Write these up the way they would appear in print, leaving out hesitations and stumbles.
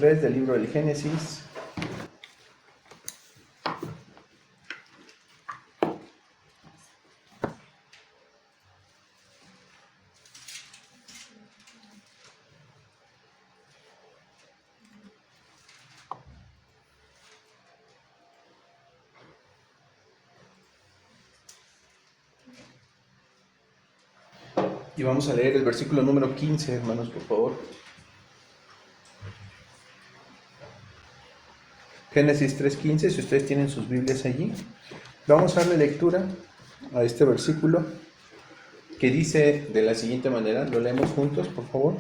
3 del libro del Génesis. Y vamos a leer el versículo número 15, hermanos, por favor. Génesis 3:15, si ustedes tienen sus Biblias allí. Vamos a darle lectura a este versículo que dice de la siguiente manera, lo leemos juntos, por favor.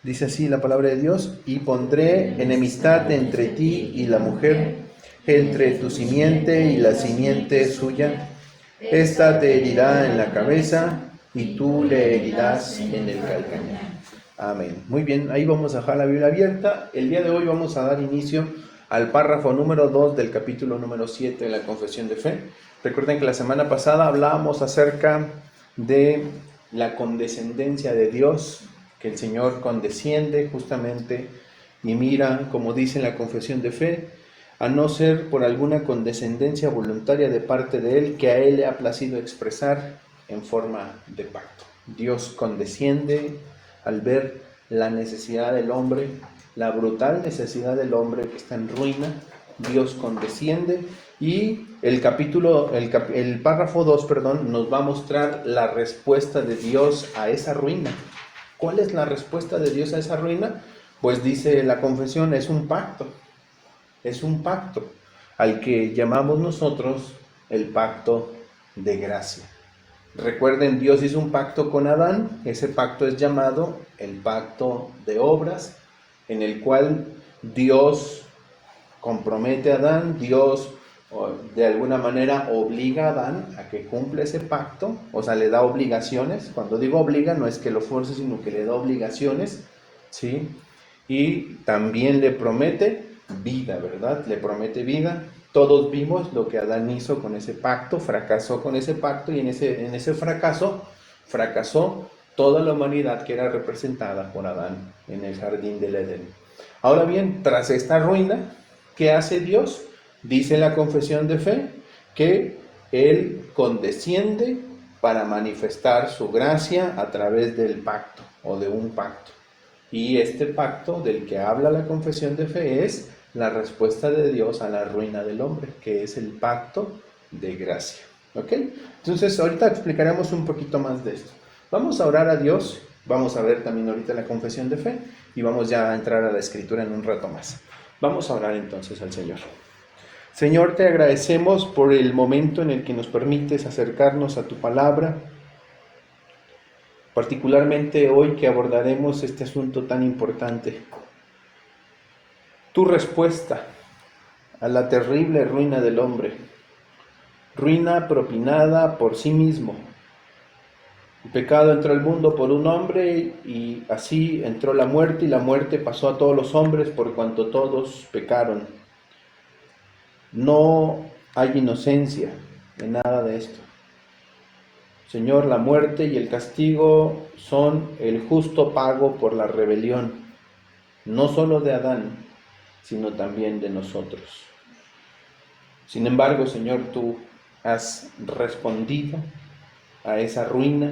Dice así la palabra de Dios: y pondré enemistad entre ti y la mujer, entre tu simiente y la simiente suya. Esta te herirá en la cabeza y tú le herirás en el calcañar. Amén. Muy bien, ahí vamos a dejar la Biblia abierta. El día de hoy vamos a dar inicio al párrafo número 2 del capítulo número 7 de la Confesión de Fe. Recuerden que la semana pasada hablábamos acerca de la condescendencia de Dios, que el Señor condesciende justamente y mira, como dice en la Confesión de Fe, a no ser por alguna condescendencia voluntaria de parte de Él que a Él le ha placido expresar en forma de pacto. Dios condesciende al ver la necesidad del hombre, la brutal necesidad del hombre que está en ruina. Dios condesciende y el párrafo 2, nos va a mostrar la respuesta de Dios a esa ruina. ¿Cuál es la respuesta de Dios a esa ruina? Pues dice la confesión, es un pacto al que llamamos nosotros el pacto de gracia. Recuerden, Dios hizo un pacto con Adán, ese pacto es llamado el pacto de obras, en el cual Dios compromete a Adán, Dios de alguna manera obliga a Adán a que cumpla ese pacto, o sea, le da obligaciones. Cuando digo obliga, no es que lo fuerce, sino que le da obligaciones, ¿sí? Y también le promete vida, ¿verdad? Le promete vida. Todos vimos lo que Adán hizo con ese pacto, fracasó con ese pacto y en ese fracaso fracasó toda la humanidad que era representada por Adán en el jardín del Edén. Ahora bien, tras esta ruina, ¿qué hace Dios? Dice la Confesión de Fe que Él condesciende para manifestar su gracia a través del pacto o de un pacto. Y este pacto del que habla la Confesión de Fe es la respuesta de Dios a la ruina del hombre, que es el pacto de gracia. ¿Ok? Entonces, ahorita explicaremos un poquito más de esto. Vamos a orar a Dios, vamos a ver también ahorita la Confesión de Fe y vamos ya a entrar a la Escritura en un rato más. Vamos a orar entonces al Señor. Señor, te agradecemos por el momento en el que nos permites acercarnos a tu palabra, particularmente hoy que abordaremos este asunto tan importante. Tu respuesta a la terrible ruina del hombre, ruina propinada por sí mismo. El pecado entró al mundo por un hombre y así entró la muerte, y la muerte pasó a todos los hombres por cuanto todos pecaron. No hay inocencia en nada de esto. Señor, la muerte y el castigo son el justo pago por la rebelión, no solo de Adán, sino también de nosotros. Sin embargo, Señor, tú has respondido a esa ruina.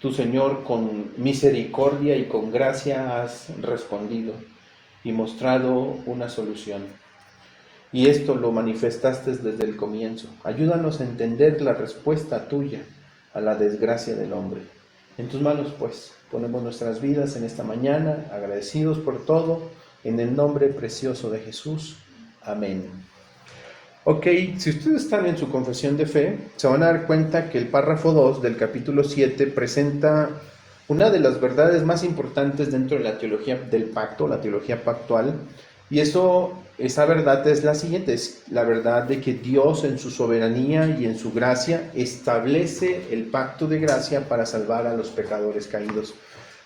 Tú, Señor, con misericordia y con gracia has respondido y mostrado una solución. Y esto lo manifestaste desde el comienzo. Ayúdanos a entender la respuesta tuya a la desgracia del hombre. En tus manos, pues, ponemos nuestras vidas en esta mañana, agradecidos por todo, en el nombre precioso de Jesús. Amén. Ok, si ustedes están en su confesión de fe, se van a dar cuenta que el párrafo 2 del capítulo 7 presenta una de las verdades más importantes dentro de la teología del pacto, la teología pactual. Y esa verdad es la siguiente, es la verdad de que Dios en su soberanía y en su gracia establece el pacto de gracia para salvar a los pecadores caídos.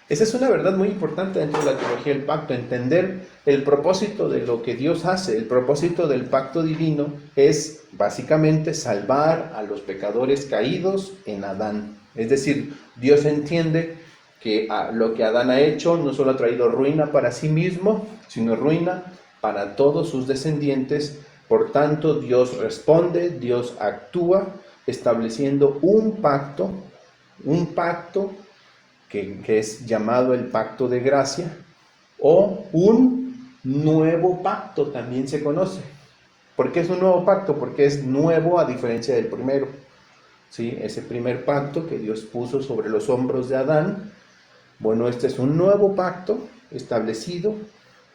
Esa es una verdad muy importante dentro de la teología del pacto, entender el propósito de lo que Dios hace. El propósito del pacto divino es básicamente salvar a los pecadores caídos en Adán. Es decir, Dios entiende que lo que Adán ha hecho no solo ha traído ruina para sí mismo, sino ruina para todos sus descendientes. Por tanto, Dios responde, Dios actúa, estableciendo un pacto que es llamado el pacto de gracia, o un nuevo pacto, también se conoce. ¿Por qué es un nuevo pacto? Porque es nuevo a diferencia del primero. ¿Sí? Ese primer pacto que Dios puso sobre los hombros de Adán, bueno, este es un nuevo pacto establecido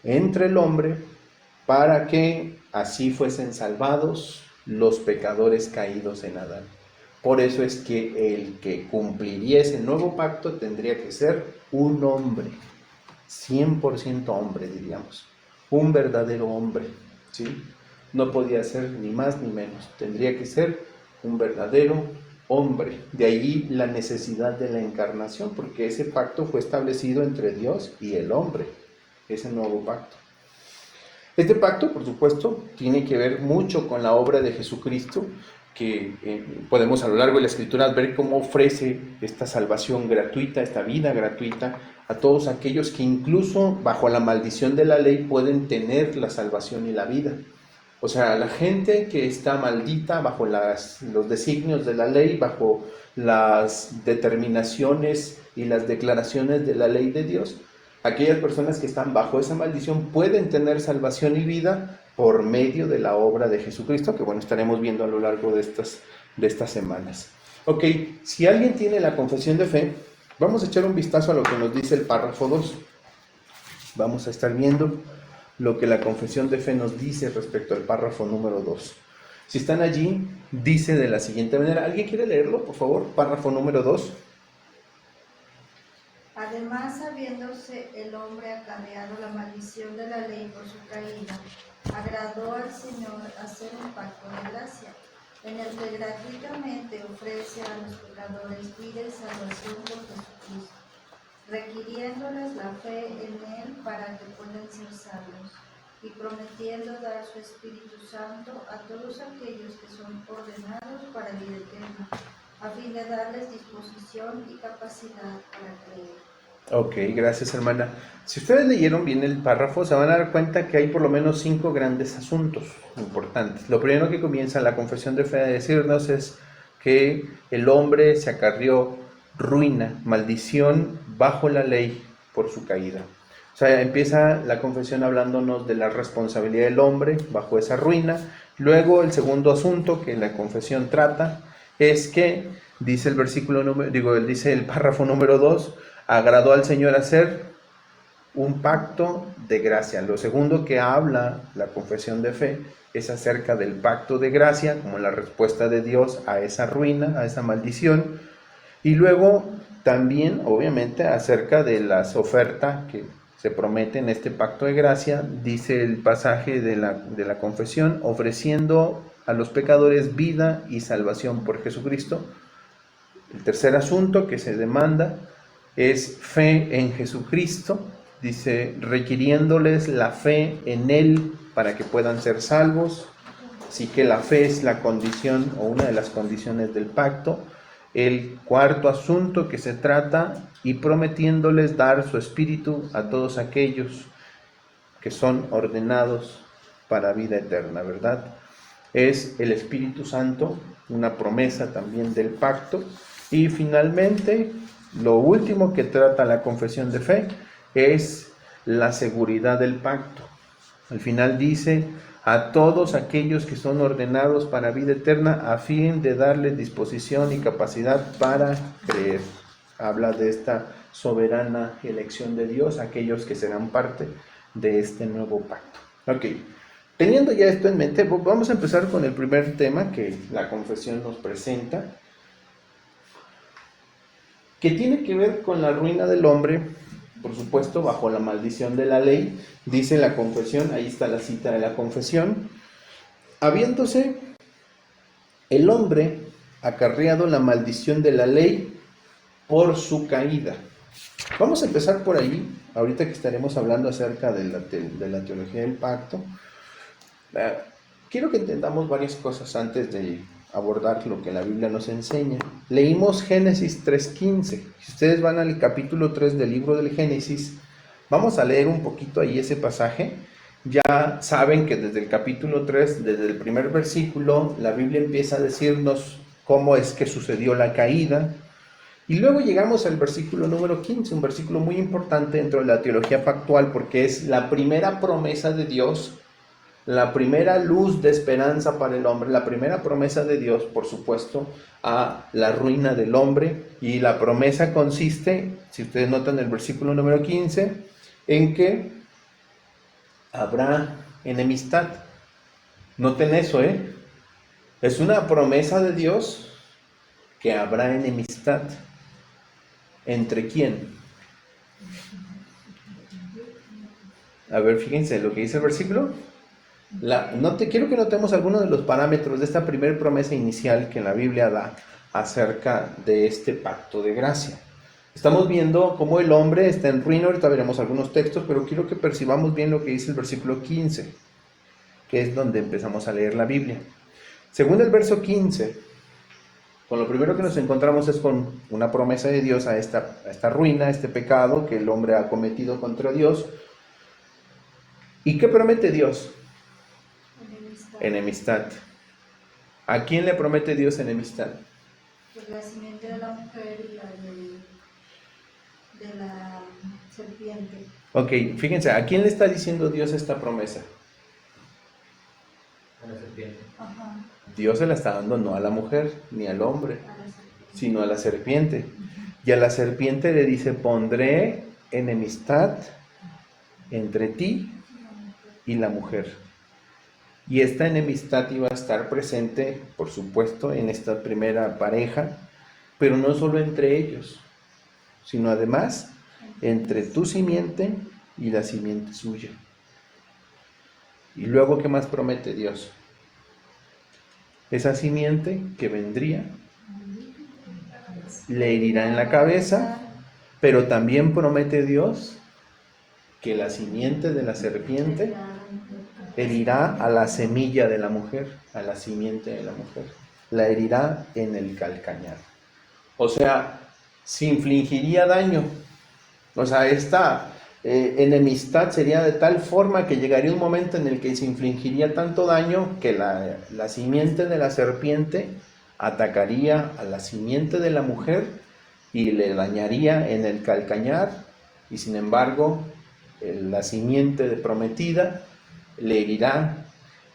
entre el hombre para que así fuesen salvados los pecadores caídos en Adán. Por eso es que el que cumpliría ese nuevo pacto tendría que ser un hombre, 100% hombre, diríamos, un verdadero hombre, ¿sí? No podía ser ni más ni menos, tendría que ser un verdadero hombre. De ahí la necesidad de la encarnación, porque ese pacto fue establecido entre Dios y el hombre, ese nuevo pacto. Este pacto, por supuesto, tiene que ver mucho con la obra de Jesucristo, que podemos a lo largo de la Escritura ver cómo ofrece esta salvación gratuita, esta vida gratuita, a todos aquellos que incluso bajo la maldición de la ley pueden tener la salvación y la vida. O sea, la gente que está maldita bajo los designios de la ley, bajo las determinaciones y las declaraciones de la ley de Dios, aquellas personas que están bajo esa maldición pueden tener salvación y vida por medio de la obra de Jesucristo, que bueno, estaremos viendo a lo largo de estas semanas. Ok, si alguien tiene la confesión de fe, vamos a echar un vistazo a lo que nos dice el párrafo 2. Vamos a estar viendo lo que la confesión de fe nos dice respecto al párrafo número 2. Si están allí, dice de la siguiente manera. ¿Alguien quiere leerlo, por favor? Párrafo número 2. Además, habiéndose el hombre acarreado la maldición de la ley por su caída, agradó al Señor hacer un pacto de gracia, en el que gratuitamente ofrece a los pecadores vida y salvación por Jesucristo, requiriéndoles la fe en Él para que puedan ser salvos, y prometiendo dar su Espíritu Santo a todos aquellos que son ordenados para vida eterna, a fin de darles disposición y capacidad para creer. Ok, gracias, hermana. Si ustedes leyeron bien el párrafo, se van a dar cuenta que hay por lo menos 5 grandes asuntos importantes. Lo primero que comienza la confesión de fe a decirnos es que el hombre se acarrió ruina, maldición bajo la ley por su caída. O sea, empieza la confesión hablándonos de la responsabilidad del hombre bajo esa ruina. Luego, el segundo asunto que la confesión trata es que, dice el párrafo número 2, agradó al Señor hacer un pacto de gracia. Lo segundo que habla la confesión de fe es acerca del pacto de gracia, como la respuesta de Dios a esa ruina, a esa maldición. Y luego también, obviamente, acerca de las ofertas que se prometen en este pacto de gracia, dice el pasaje de la confesión, ofreciendo a los pecadores vida y salvación por Jesucristo. El tercer asunto que se demanda es fe en Jesucristo, dice, requiriéndoles la fe en Él para que puedan ser salvos. Así que la fe es la condición o una de las condiciones del pacto. El cuarto asunto que se trata, y prometiéndoles dar su espíritu a todos aquellos que son ordenados para vida eterna, ¿verdad? Es el Espíritu Santo, una promesa también del pacto. Y finalmente, lo último que trata la confesión de fe es la seguridad del pacto. Al final dice, a todos aquellos que son ordenados para vida eterna, a fin de darles disposición y capacidad para creer. Habla de esta soberana elección de Dios, aquellos que serán parte de este nuevo pacto. Ok, teniendo ya esto en mente, vamos a empezar con el primer tema que la confesión nos presenta, que tiene que ver con la ruina del hombre, por supuesto, bajo la maldición de la ley. Dice la confesión, ahí está la cita de la confesión, habiéndose el hombre acarreado la maldición de la ley por su caída. Vamos a empezar por ahí, ahorita que estaremos hablando acerca de la teología del pacto. Quiero que entendamos varias cosas antes de abordar lo que la Biblia nos enseña. Leímos Génesis 3:15. Si ustedes van al capítulo 3 del libro del Génesis, vamos a leer un poquito ahí ese pasaje. Ya saben que desde el capítulo 3, desde el primer versículo, la Biblia empieza a decirnos cómo es que sucedió la caída. Y luego llegamos al versículo número 15, un versículo muy importante dentro de la teología pactual, porque es la primera promesa de Dios, la primera luz de esperanza para el hombre, la primera promesa de Dios, por supuesto, a la ruina del hombre. Y la promesa consiste, si ustedes notan el versículo número 15, en que habrá enemistad. Noten eso, es una promesa de Dios que habrá enemistad. ¿Entre quién? A ver, fíjense lo que dice el versículo. Quiero que notemos algunos de los parámetros de esta primera promesa inicial que la Biblia da acerca de este pacto de gracia. Estamos viendo cómo el hombre está en ruina. Ahorita veremos algunos textos, pero quiero que percibamos bien lo que dice el versículo 15, que es donde empezamos a leer la Biblia. Según el verso 15, con lo primero que nos encontramos es con una promesa de Dios a esta ruina, a este pecado que el hombre ha cometido contra Dios. ¿Y qué promete Dios? Enemistad. ¿A quién le promete Dios enemistad? Pues la simiente de la mujer y la de la serpiente. Ok, fíjense, ¿a quién le está diciendo Dios esta promesa? A la serpiente. Ajá. Dios se la está dando no a la mujer ni al hombre, sino a la serpiente. Y a la serpiente le dice: pondré enemistad entre ti y la mujer. Y esta enemistad iba a estar presente, por supuesto, en esta primera pareja, pero no solo entre ellos, sino además entre tu simiente y la simiente suya. Y luego, ¿qué más promete Dios? Esa simiente que vendría le herirá en la cabeza, pero también promete Dios que la simiente de la serpiente herirá a la semilla de la mujer, a la simiente de la mujer. La herirá en el calcañar. O sea, se infligiría daño. O sea, esta enemistad sería de tal forma que llegaría un momento en el que se infligiría tanto daño que la simiente de la serpiente atacaría a la simiente de la mujer y le dañaría en el calcañar, y sin embargo la simiente prometida le herirá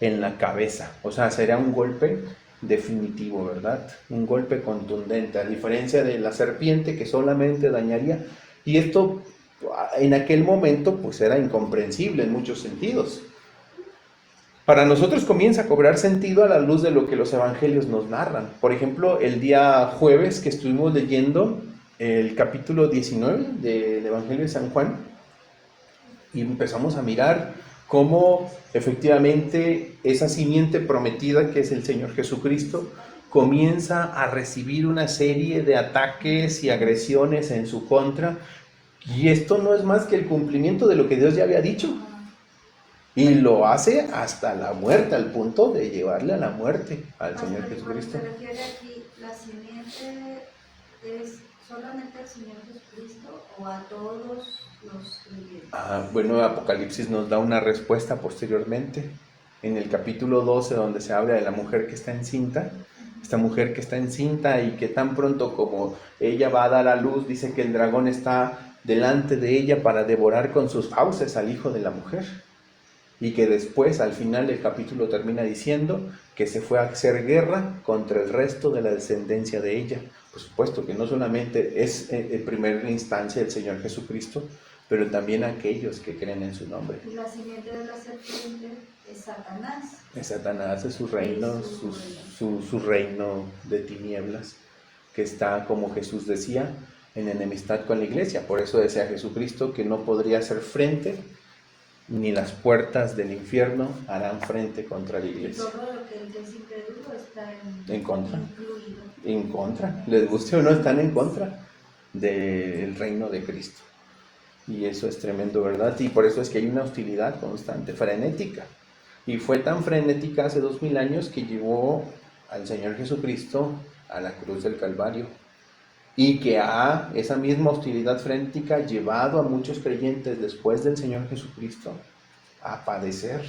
en la cabeza. O sea, será un golpe definitivo, ¿verdad? Un golpe contundente, a diferencia de la serpiente que solamente dañaría. Y esto en aquel momento pues era incomprensible en muchos sentidos. Para nosotros comienza a cobrar sentido a la luz de lo que los evangelios nos narran. Por ejemplo, el día jueves que estuvimos leyendo el capítulo 19 del Evangelio de San Juan, y empezamos a mirar cómo efectivamente esa simiente prometida, que es el Señor Jesucristo, comienza a recibir una serie de ataques y agresiones en su contra. Y esto no es más que el cumplimiento de lo que Dios ya había dicho. Y lo hace hasta la muerte, al punto de llevarle a la muerte al Señor Jesucristo. ¿Se refiere aquí la simiente es solamente al Señor Jesucristo o a todos los creyentes? Bueno, Apocalipsis nos da una respuesta posteriormente. En el capítulo 12, donde se habla de la mujer que está encinta, esta mujer que está encinta y que tan pronto como ella va a dar a luz, dice que el dragón está delante de ella para devorar con sus fauces al hijo de la mujer. Y que después, al final del capítulo, termina diciendo que se fue a hacer guerra contra el resto de la descendencia de ella. Por supuesto que no solamente es en primera instancia el Señor Jesucristo, pero también aquellos que creen en su nombre. Y la simiente de la serpiente es Satanás. Es Satanás, es su reino, su reino de tinieblas, que está, como Jesús decía, en enemistad con la iglesia. Por eso decía Jesucristo que no podría hacer frente, ni las puertas del infierno harán frente contra la iglesia. Todo lo que es incrédulo está En contra. incluido. En contra, les guste o no, están en contra del reino de Cristo. Y eso es tremendo, ¿verdad? Y por eso es que hay una hostilidad constante, frenética. Y fue tan frenética hace 2000 años que llevó al Señor Jesucristo a la cruz del Calvario, y que esa misma hostilidad frénica llevado a muchos creyentes después del Señor Jesucristo a padecer,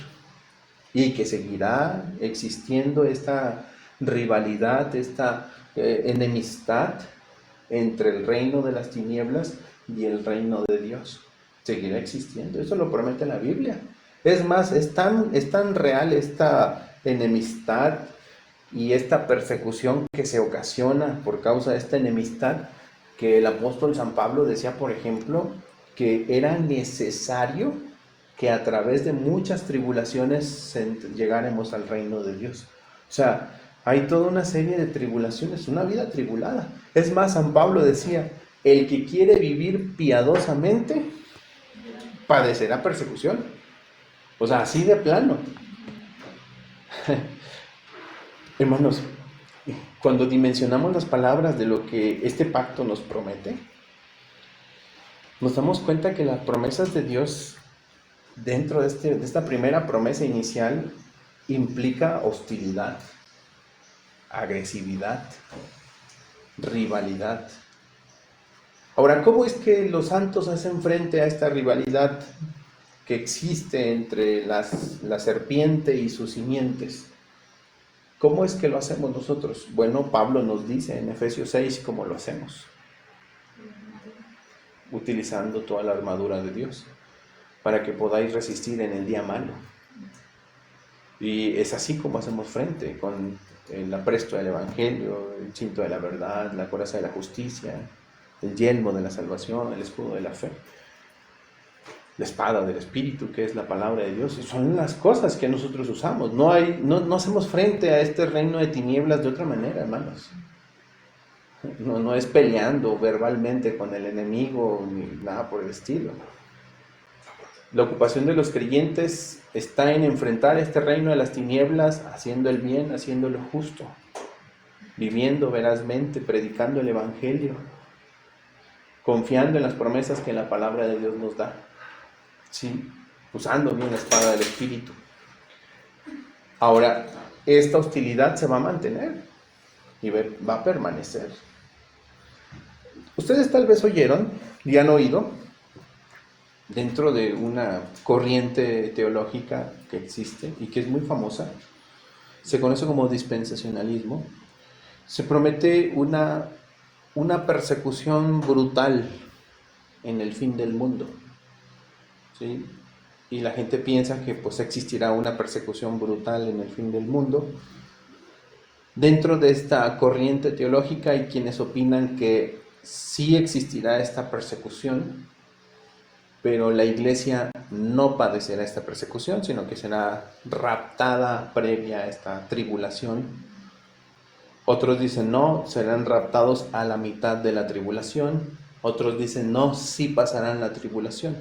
y que seguirá existiendo esta rivalidad, esta enemistad entre el reino de las tinieblas y el reino de Dios. Seguirá existiendo, eso lo promete la Biblia. Es más, es tan real esta enemistad y esta persecución que se ocasiona por causa de esta enemistad, que el apóstol San Pablo decía, por ejemplo, que era necesario que a través de muchas tribulaciones llegáramos al reino de Dios. O sea, hay toda una serie de tribulaciones, una vida tribulada. Es más, San Pablo decía, el que quiere vivir piadosamente padecerá persecución. O sea, así de plano. Hermanos, cuando dimensionamos las palabras de lo que este pacto nos promete, nos damos cuenta que las promesas de Dios dentro de esta primera promesa inicial implica hostilidad, agresividad, rivalidad. Ahora, ¿cómo es que los santos hacen frente a esta rivalidad que existe entre la serpiente y sus simientes? ¿Cómo es que lo hacemos nosotros? Bueno, Pablo nos dice en Efesios 6 cómo lo hacemos. Utilizando toda la armadura de Dios para que podáis resistir en el día malo. Y es así como hacemos frente, con el apresto del Evangelio, el cinto de la verdad, la coraza de la justicia, el yelmo de la salvación, el escudo de la fe, la espada del Espíritu, que es la palabra de Dios. Y son las cosas que nosotros usamos. No hacemos frente a este reino de tinieblas de otra manera, hermanos. No es peleando verbalmente con el enemigo ni nada por el estilo. La ocupación de los creyentes está en enfrentar este reino de las tinieblas, haciendo el bien, haciendo lo justo, viviendo verazmente, predicando el Evangelio, confiando en las promesas que la palabra de Dios nos da, ¿sí? Usando bien la espada del Espíritu. Ahora, esta hostilidad se va a mantener y va a permanecer. Ustedes tal vez oyeron y han oído, dentro de una corriente teológica que existe y que es muy famosa, se conoce como dispensacionalismo, se promete una persecución brutal en el fin del mundo, ¿sí? Y la gente piensa que pues existirá una persecución brutal en el fin del mundo. Dentro de esta corriente teológica hay quienes opinan que sí existirá esta persecución, pero la iglesia no padecerá esta persecución, sino que será raptada previa a esta tribulación. Otros dicen no, serán raptados a la mitad de la tribulación. Otros dicen no, sí pasarán la tribulación.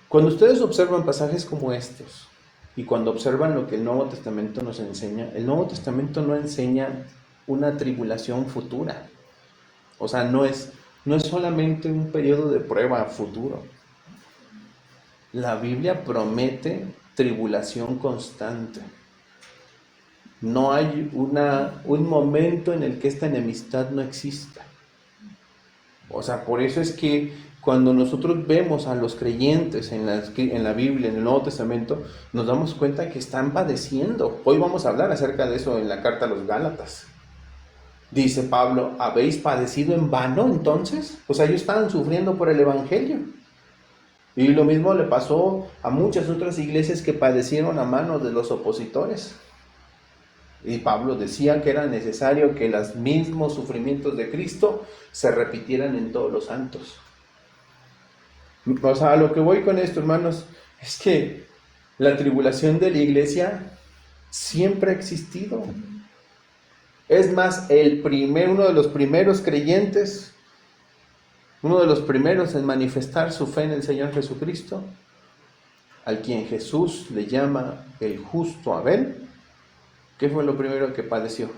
Cuando ustedes observan pasajes como estos, y cuando observan lo que el Nuevo Testamento nos enseña, el Nuevo Testamento no enseña una tribulación futura. O sea, no es solamente un periodo de prueba futuro. La Biblia promete tribulación constante. No hay un momento en el que esta enemistad no exista. O sea, por eso es que cuando nosotros vemos a los creyentes en la Biblia, en el Nuevo Testamento, nos damos cuenta que están padeciendo. Hoy vamos a hablar acerca de eso en la carta a los Gálatas. Dice Pablo, ¿habéis padecido en vano entonces? O sea, ellos estaban sufriendo por el Evangelio. Y lo mismo le pasó a muchas otras iglesias que padecieron a manos de los opositores. Y Pablo decía que era necesario que los mismos sufrimientos de Cristo se repitieran en todos los santos. O sea, a lo que voy con esto, hermanos, es que la tribulación de la iglesia siempre ha existido. Es más, uno de los primeros creyentes, uno de los primeros en manifestar su fe en el Señor Jesucristo, al quien Jesús le llama el justo Abel, ¿qué fue lo primero que padeció?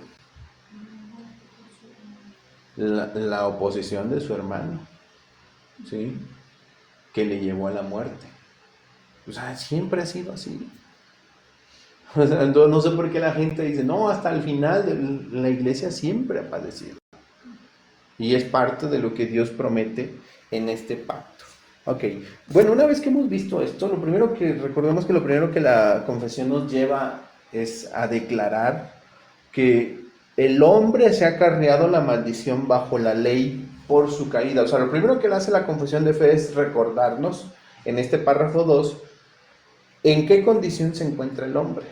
La oposición de su hermano, ¿sí? Que le llevó a la muerte. O sea, siempre ha sido así. O sea, no sé por qué la gente dice, no, hasta el final la iglesia siempre ha padecido. Y es parte de lo que Dios promete en este pacto. Ok, bueno, una vez que hemos visto esto, recordemos que lo primero que la confesión nos lleva es a declarar que el hombre se ha acarreado la maldición bajo la ley por su caída. O sea, lo primero que le hace la confesión de fe es recordarnos en este párrafo 2 en qué condición se encuentra el hombre,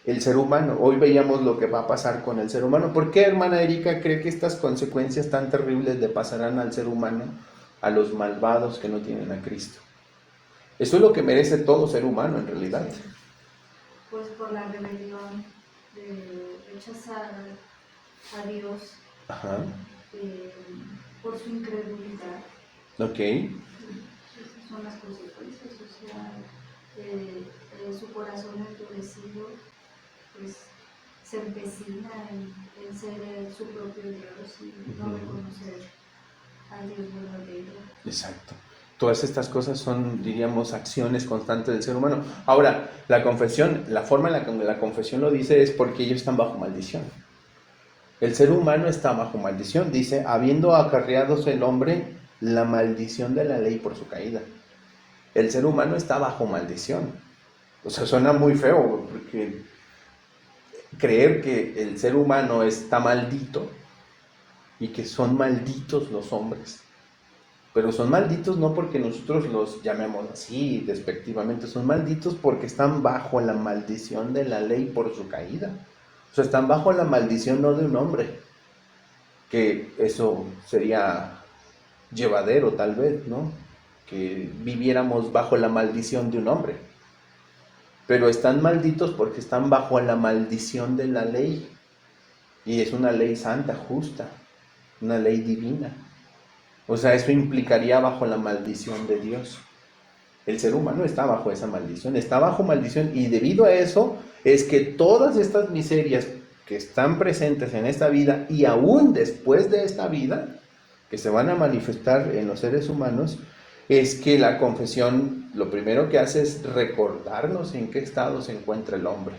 el ser humano. Hoy veíamos lo que va a pasar con el ser humano. ¿Por qué, hermana Erika, cree que estas consecuencias tan terribles le pasarán al ser humano, a los malvados que no tienen a Cristo? Eso es lo que merece todo ser humano en realidad. Pues por la rebelión de rechazar a Dios, Ajá. por su incredulidad. Ok. Esas son las consecuencias, o sea, su corazón endurecido, pues se empecina en ser su propio Dios y no reconocer al Dios verdadero. Exacto. Todas estas cosas son, diríamos, acciones constantes del ser humano. Ahora, la confesión, la forma en la que la confesión lo dice es porque ellos están bajo maldición. El ser humano está bajo maldición, dice, habiendo acarreados el hombre la maldición de la ley por su caída. El ser humano está bajo maldición. O sea, suena muy feo, porque creer que el ser humano está maldito y que son malditos los hombres. Pero son malditos no porque nosotros los llamemos así despectivamente, son malditos porque están bajo la maldición de la ley por su caída. O sea, están bajo la maldición no de un hombre, que eso sería llevadero tal vez, ¿no? Que viviéramos bajo la maldición de un hombre. Pero están malditos porque están bajo la maldición de la ley. Y es una ley santa, justa, una ley divina. O sea, eso implicaría bajo la maldición de Dios. El ser humano está bajo esa maldición, está bajo maldición, y debido a eso es que todas estas miserias que están presentes en esta vida y aún después de esta vida, que se van a manifestar en los seres humanos, es que la confesión lo primero que hace es recordarnos en qué estado se encuentra el hombre.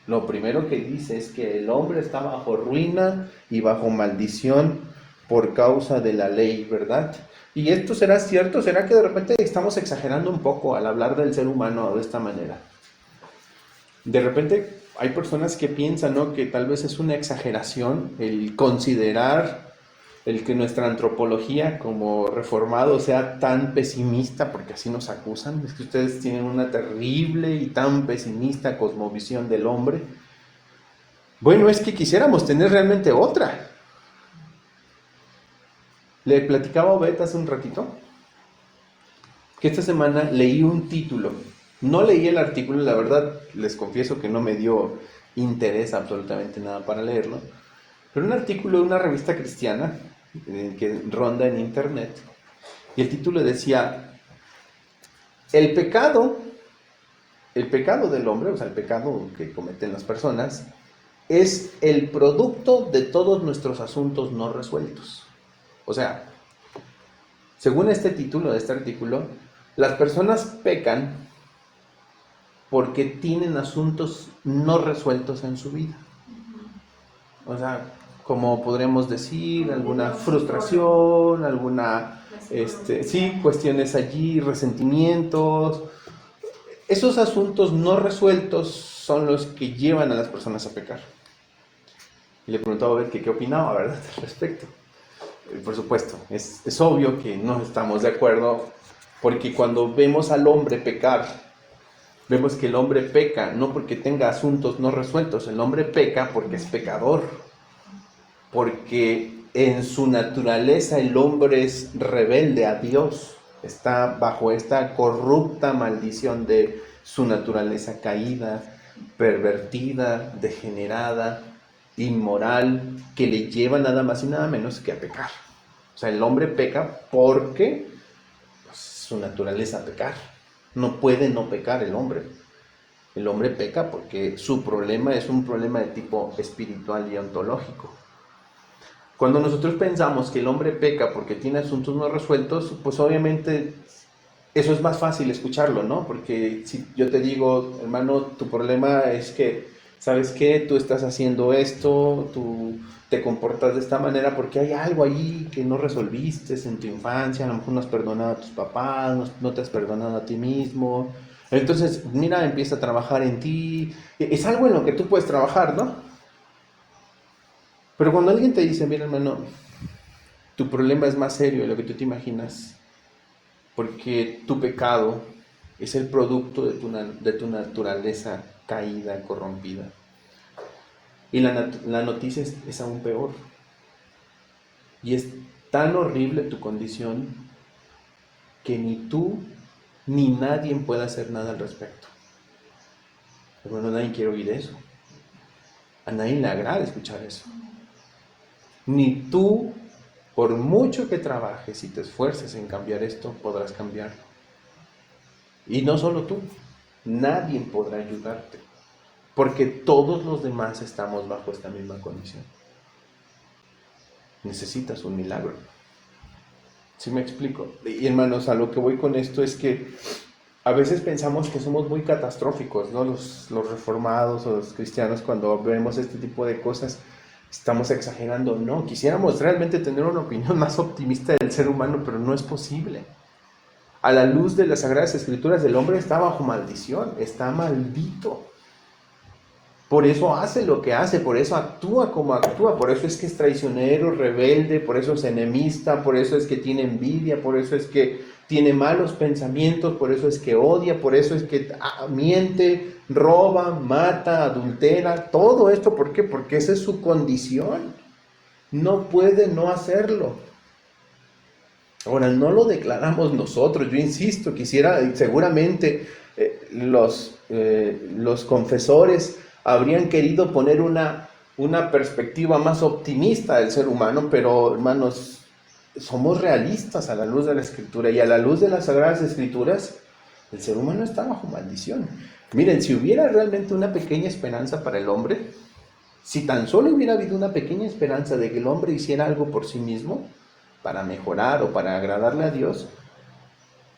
Lo primero que dice es que el hombre está bajo ruina y bajo maldición por causa de la ley, ¿verdad? ¿Y esto será cierto? ¿Será que de repente estamos exagerando un poco al hablar del ser humano de esta manera? De repente hay personas que piensan, ¿no?, que tal vez es una exageración el considerar el que nuestra antropología como reformado sea tan pesimista, porque así nos acusan. Es que ustedes tienen una terrible y tan pesimista cosmovisión del hombre. Bueno, es que quisiéramos tener realmente otra. Le platicaba a Obed hace un ratito que esta semana leí un título. No leí el artículo, la verdad, les confieso que no me dio interés absolutamente nada para leerlo, pero un artículo de una revista cristiana que ronda en internet, y el título decía: el pecado del hombre, o sea, el pecado que cometen las personas, es el producto de todos nuestros asuntos no resueltos. O sea, según este título de este artículo, las personas pecan porque tienen asuntos no resueltos en su vida. O sea, como podremos decir, alguna frustración, alguna, sí, cuestiones allí, resentimientos. Esos asuntos no resueltos son los que llevan a las personas a pecar. Y le preguntaba a ver qué opinaba, ¿verdad?, al respecto. Por supuesto, es obvio que no estamos de acuerdo, porque cuando vemos al hombre pecar, vemos que el hombre peca no porque tenga asuntos no resueltos, el hombre peca porque es pecador, porque en su naturaleza el hombre es rebelde a Dios, está bajo esta corrupta maldición de su naturaleza caída, pervertida, degenerada, inmoral, que le lleva nada más y nada menos que a pecar. O sea, el hombre peca porque pues, su naturaleza pecar. No puede no pecar el hombre. El hombre peca porque su problema es un problema de tipo espiritual y ontológico. Cuando nosotros pensamos que el hombre peca porque tiene asuntos no resueltos, pues obviamente Eso es más fácil escucharlo, ¿no? Porque si yo te digo, hermano, tu problema es que, ¿sabes qué? Tú estás haciendo esto, tú te comportas de esta manera porque hay algo ahí que no resolviste en tu infancia, a lo mejor no has perdonado a tus papás, no te has perdonado a ti mismo. Entonces, mira, empieza a trabajar en ti. Es algo en lo que tú puedes trabajar, ¿no? Pero cuando alguien te dice, mira, hermano, tu problema es más serio de lo que tú te imaginas, porque tu pecado es el producto de tu naturaleza caída, corrompida. Y la noticia es aún peor. Y es tan horrible tu condición que ni tú ni nadie puede hacer nada al respecto. Pero bueno, nadie quiere oír eso. A nadie le agrada escuchar eso. Ni tú, por mucho que trabajes y te esfuerces en cambiar esto, podrás cambiarlo. Y no solo tú, nadie podrá ayudarte. Porque todos los demás estamos bajo esta misma condición. Necesitas un milagro. ¿Sí me explico? Y hermanos, a lo que voy con esto es que a veces pensamos que somos muy catastróficos, ¿no? Los reformados o los cristianos, cuando vemos este tipo de cosas, estamos exagerando. No, quisiéramos realmente tener una opinión más optimista del ser humano, pero no es posible. A la luz de las Sagradas Escrituras, el hombre está bajo maldición, está maldito. Por eso hace lo que hace, por eso actúa como actúa, por eso es que es traicionero, rebelde, por eso es enemista, por eso es que tiene envidia, por eso es que tiene malos pensamientos, por eso es que odia, por eso es que miente, roba, mata, adultera, todo esto, ¿por qué? Porque esa es su condición. No puede no hacerlo. Ahora, no lo declaramos nosotros, yo insisto, seguramente los confesores habrían querido poner una perspectiva más optimista del ser humano, pero hermanos, somos realistas a la luz de la Escritura y a la luz de las Sagradas Escrituras, el ser humano está bajo maldición. Miren, si hubiera realmente una pequeña esperanza para el hombre, si tan solo hubiera habido una pequeña esperanza de que el hombre hiciera algo por sí mismo, para mejorar o para agradarle a Dios,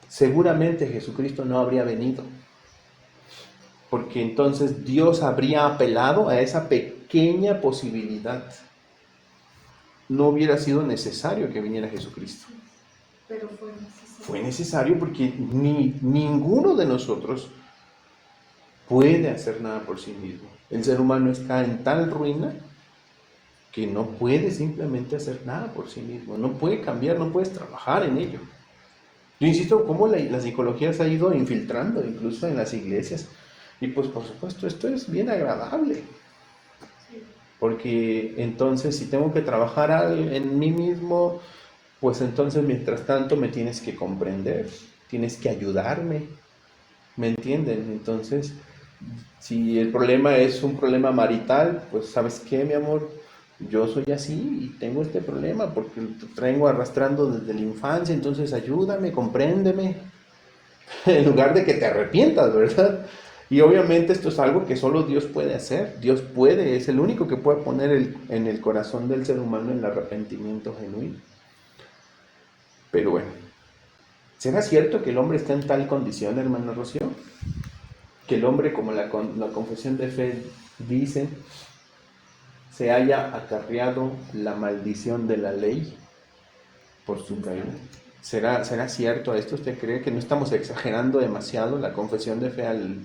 seguramente Jesucristo no habría venido. Porque entonces Dios habría apelado a esa pequeña posibilidad. No hubiera sido necesario que viniera Jesucristo. Pero fue necesario. Fue necesario porque ninguno de nosotros puede hacer nada por sí mismo. El ser humano está en tal ruina que no puede simplemente hacer nada por sí mismo, no puede cambiar, no puedes trabajar en ello. Yo insisto, cómo la psicología se ha ido infiltrando incluso en las iglesias. Y pues por supuesto, esto es bien agradable. Porque entonces si tengo que trabajar en mí mismo, pues entonces mientras tanto me tienes que comprender, tienes que ayudarme, ¿me entienden? Entonces, si el problema es un problema marital, pues ¿sabes qué, mi amor? Yo soy así y tengo este problema porque lo traigo arrastrando desde la infancia, entonces ayúdame, compréndeme, en lugar de que te arrepientas, ¿verdad? Y obviamente esto es algo que solo Dios puede hacer. Dios puede, es el único que puede poner en el corazón del ser humano el arrepentimiento genuino. Pero bueno, ¿será cierto que el hombre está en tal condición, hermano Rocío? Que el hombre, como la confesión de fe dice, se haya acarreado la maldición de la ley por su caída. ¿Será cierto esto? ¿Usted cree que no estamos exagerando demasiado la confesión de fe al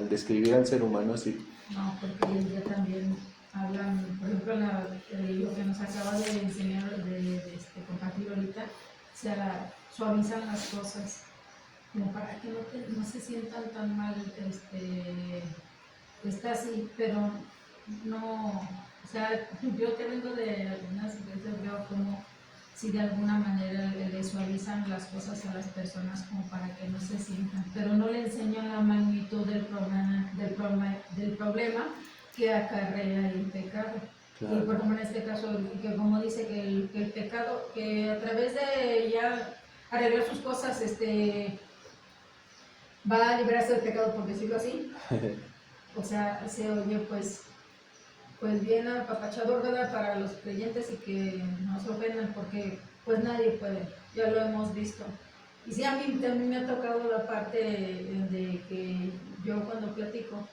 describir al ser humano así? No, porque ya también hablan, por ejemplo, lo que nos acaba de enseñar, de compartir ahorita, o sea, suavizan las cosas, como para que no se sientan tan mal, está así, pero no, o sea, yo que vengo de algunas iglesias veo como si de alguna manera le suavizan las cosas a las personas como para que no se sientan, pero no le enseñan la magnitud del problema que acarrea el pecado. Claro. Y por ejemplo en este caso, que como dice que el pecado, que a través de ya arreglar sus cosas, va a liberarse del pecado, por decirlo así. O sea, se oye pues bien apapachador, ¿verdad? Para los creyentes y que no se ofendan porque pues nadie puede, ya lo hemos visto. Y sí, a mí también me ha tocado la parte de que yo cuando platico,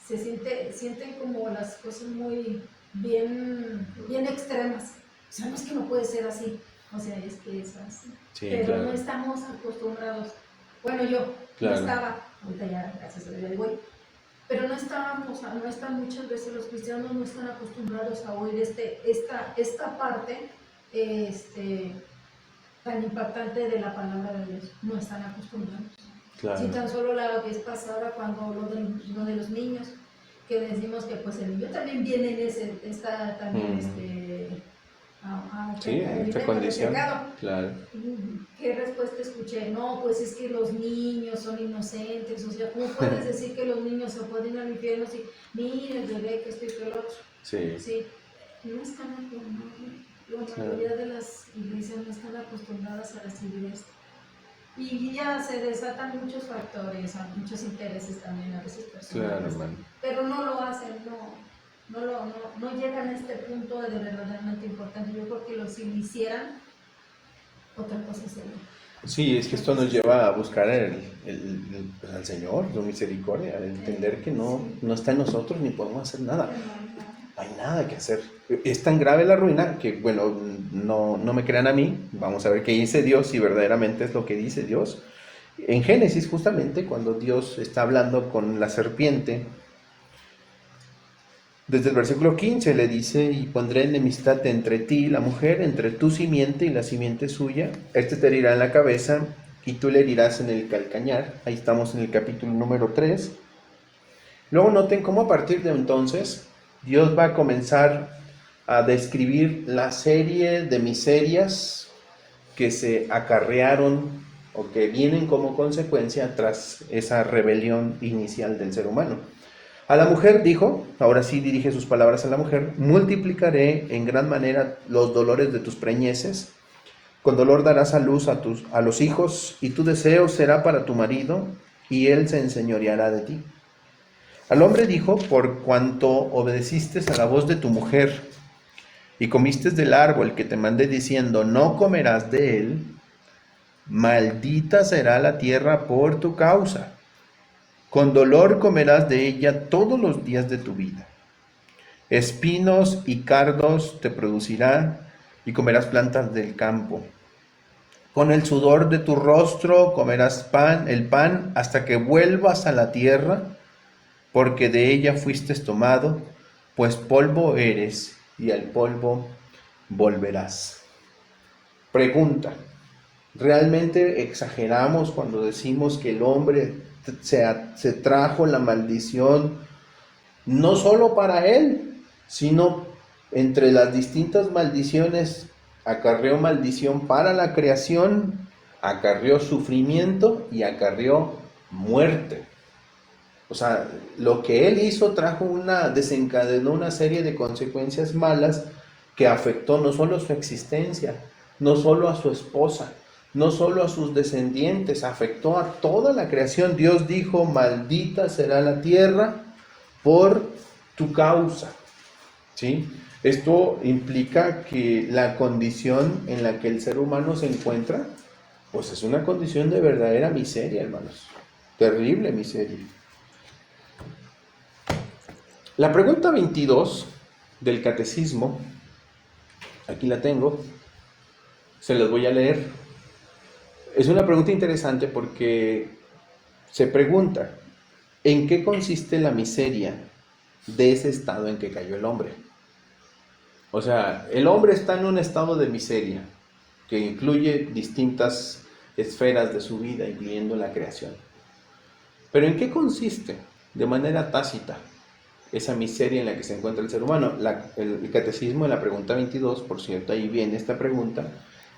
sienten como las cosas muy bien extremas. O sea, no es que no puede ser así, o sea, es que es así. Sí, Pero claro. no estamos acostumbrados. Bueno, yo Claro. no estaba, ahorita ya, gracias a Dios, ya voy. Pero no estábamos, no están muchas veces los cristianos no están acostumbrados a oír esta parte, tan impactante de la palabra de Dios. No están acostumbrados. Claro. Si tan solo la vez pasada cuando lo de los niños, que decimos que pues el niño también viene en está también Sí, en esta condición. Claro. ¿Qué respuesta escuché? No, pues es que los niños son inocentes, o sea, ¿cómo puedes decir que los niños se pueden ir al infierno si, mira el bebé que esto y que el otro? Sí. Sí, no están acostumbrados. La mayoría de las iglesias no están acostumbradas a recibir esto. Y ya se desatan muchos factores, muchos intereses también a veces personales. Claro, hermano. Pero no lo hacen, no llegan a este punto de verdaderamente importante. Yo creo que si lo hicieran, otra cosa sería. Sí, es que esto nos lleva a buscar al Señor, su misericordia, a entender que no está en nosotros ni podemos hacer nada. No hay nada que hacer. Es tan grave la ruina que, bueno, no me crean a mí. Vamos a ver qué dice Dios, si verdaderamente es lo que dice Dios. En Génesis, justamente, cuando Dios está hablando con la serpiente, desde el versículo 15 le dice: y pondré enemistad entre ti y la mujer, entre tu simiente y la simiente suya. Este te herirá en la cabeza y tú le herirás en el calcañar. Ahí estamos en el capítulo número 3. Luego noten cómo a partir de entonces Dios va a comenzar a describir la serie de miserias que se acarrearon o que vienen como consecuencia tras esa rebelión inicial del ser humano. A la mujer dijo, ahora sí dirige sus palabras a la mujer: multiplicaré en gran manera los dolores de tus preñeces, con dolor darás a luz a los hijos, y tu deseo será para tu marido, y él se enseñoreará de ti. Al hombre dijo: por cuanto obedeciste a la voz de tu mujer, y comiste del árbol que te mandé diciendo, no comerás de él, maldita será la tierra por tu causa. Con dolor comerás de ella todos los días de tu vida. Espinos y cardos te producirá, y comerás plantas del campo. Con el sudor de tu rostro comerás el pan hasta que vuelvas a la tierra, porque de ella fuiste tomado, pues polvo eres y al polvo volverás. Pregunta: ¿realmente exageramos cuando decimos que el hombre se trajo la maldición no solo para él, sino entre las distintas maldiciones acarreó maldición para la creación, acarreó sufrimiento y acarreó muerte? O sea, lo que él hizo desencadenó una serie de consecuencias malas que afectó no solo su existencia, no solo a su esposa, no solo a sus descendientes, afectó a toda la creación. Dios dijo: maldita será la tierra por tu causa. ¿Sí? Esto implica que la condición en la que el ser humano se encuentra, pues es una condición de verdadera miseria, hermanos. Terrible miseria. La pregunta 22 del catecismo, aquí la tengo, se las voy a leer. Es una pregunta interesante porque se pregunta: ¿en qué consiste la miseria de ese estado en que cayó el hombre? O sea, el hombre está en un estado de miseria que incluye distintas esferas de su vida, incluyendo la creación. ¿Pero en qué consiste de manera tácita esa miseria en la que se encuentra el ser humano? El catecismo, en la pregunta 22, por cierto, ahí viene esta pregunta: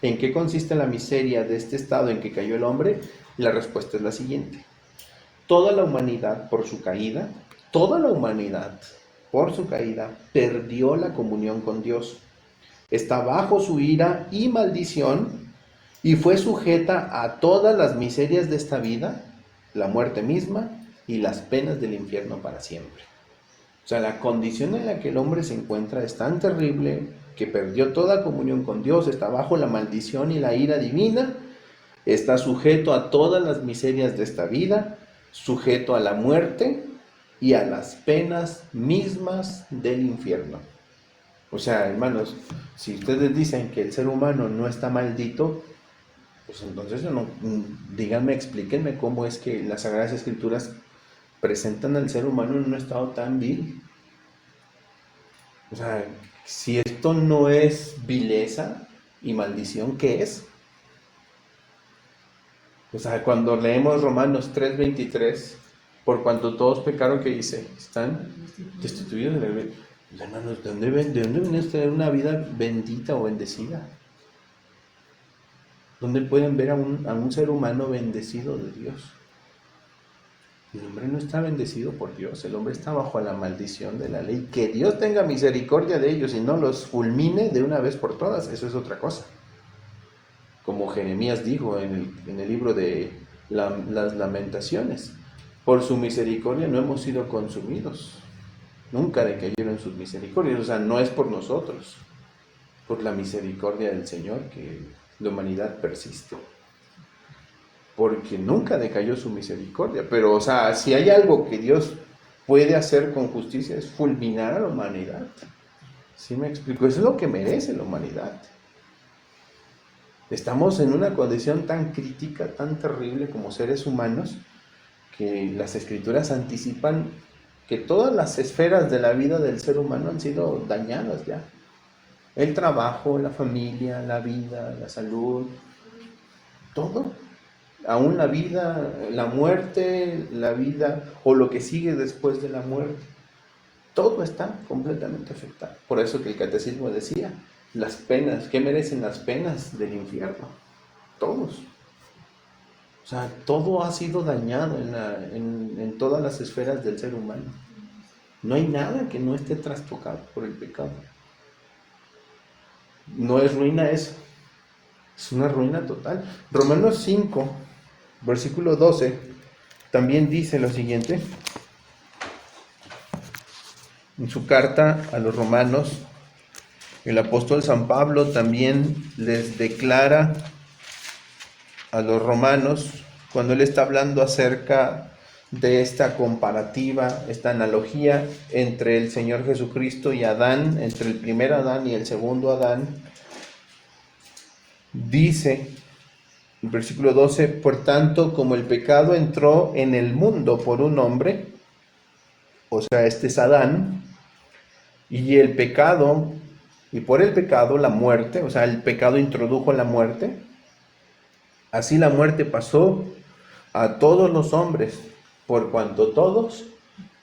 ¿en qué consiste la miseria de este estado en que cayó el hombre? Y la respuesta es la siguiente: toda la humanidad por su caída, perdió la comunión con Dios. Está bajo su ira y maldición y fue sujeta a todas las miserias de esta vida, la muerte misma y las penas del infierno para siempre. O sea, la condición en la que el hombre se encuentra es tan terrible que perdió toda comunión con Dios, está bajo la maldición y la ira divina Está sujeto a todas las miserias de esta vida, sujeto a la muerte y a las penas mismas del infierno. O sea, hermanos, si ustedes dicen que el ser humano no está maldito, pues entonces díganme, explíquenme cómo es que las Sagradas Escrituras presentan al ser humano en un estado tan vil. O sea, si esto no es vileza y maldición, ¿qué es? O sea, cuando leemos Romanos 3:23, por cuanto todos pecaron, ¿qué dice? Están destituidos de la gloria. Hermanos, ¿de dónde viene usted una vida bendita o bendecida? ¿Dónde pueden ver a un ser humano bendecido de Dios? El hombre no está bendecido por Dios, el hombre está bajo la maldición de la ley. Que Dios tenga misericordia de ellos y no los fulmine de una vez por todas, eso es otra cosa. Como Jeremías dijo en el libro de las Lamentaciones, por su misericordia no hemos sido consumidos, nunca decayeron sus misericordias. O sea, no es por nosotros, por la misericordia del Señor que la humanidad persiste, porque nunca decayó su misericordia. Pero, o sea, si hay algo que Dios puede hacer con justicia es fulminar a la humanidad. ¿Sí me explico? Eso es lo que merece la humanidad. Estamos en una condición tan crítica, tan terrible como seres humanos, que las Escrituras anticipan que todas las esferas de la vida del ser humano han sido dañadas ya. El trabajo, la familia, la vida, la salud, todo. Aún la vida, la muerte, la vida o lo que sigue después de la muerte. Todo está completamente afectado. Por eso que el catecismo decía, las penas, ¿qué merecen las penas del infierno? Todos. O sea, todo ha sido dañado en todas las esferas del ser humano. No hay nada que no esté trastocado por el pecado. No es ruina eso, es una ruina total. Romanos 5, versículo 12, también dice lo siguiente. En su carta a los romanos, el apóstol San Pablo también les declara a los romanos, cuando él está hablando acerca de esta comparativa, esta analogía entre el Señor Jesucristo y Adán, entre el primer Adán y el segundo Adán, dice, en versículo 12, por tanto, como el pecado entró en el mundo por un hombre, o sea, este es Adán, y el pecado, y por el pecado la muerte, o sea, el pecado introdujo la muerte, así la muerte pasó a todos los hombres, por cuanto todos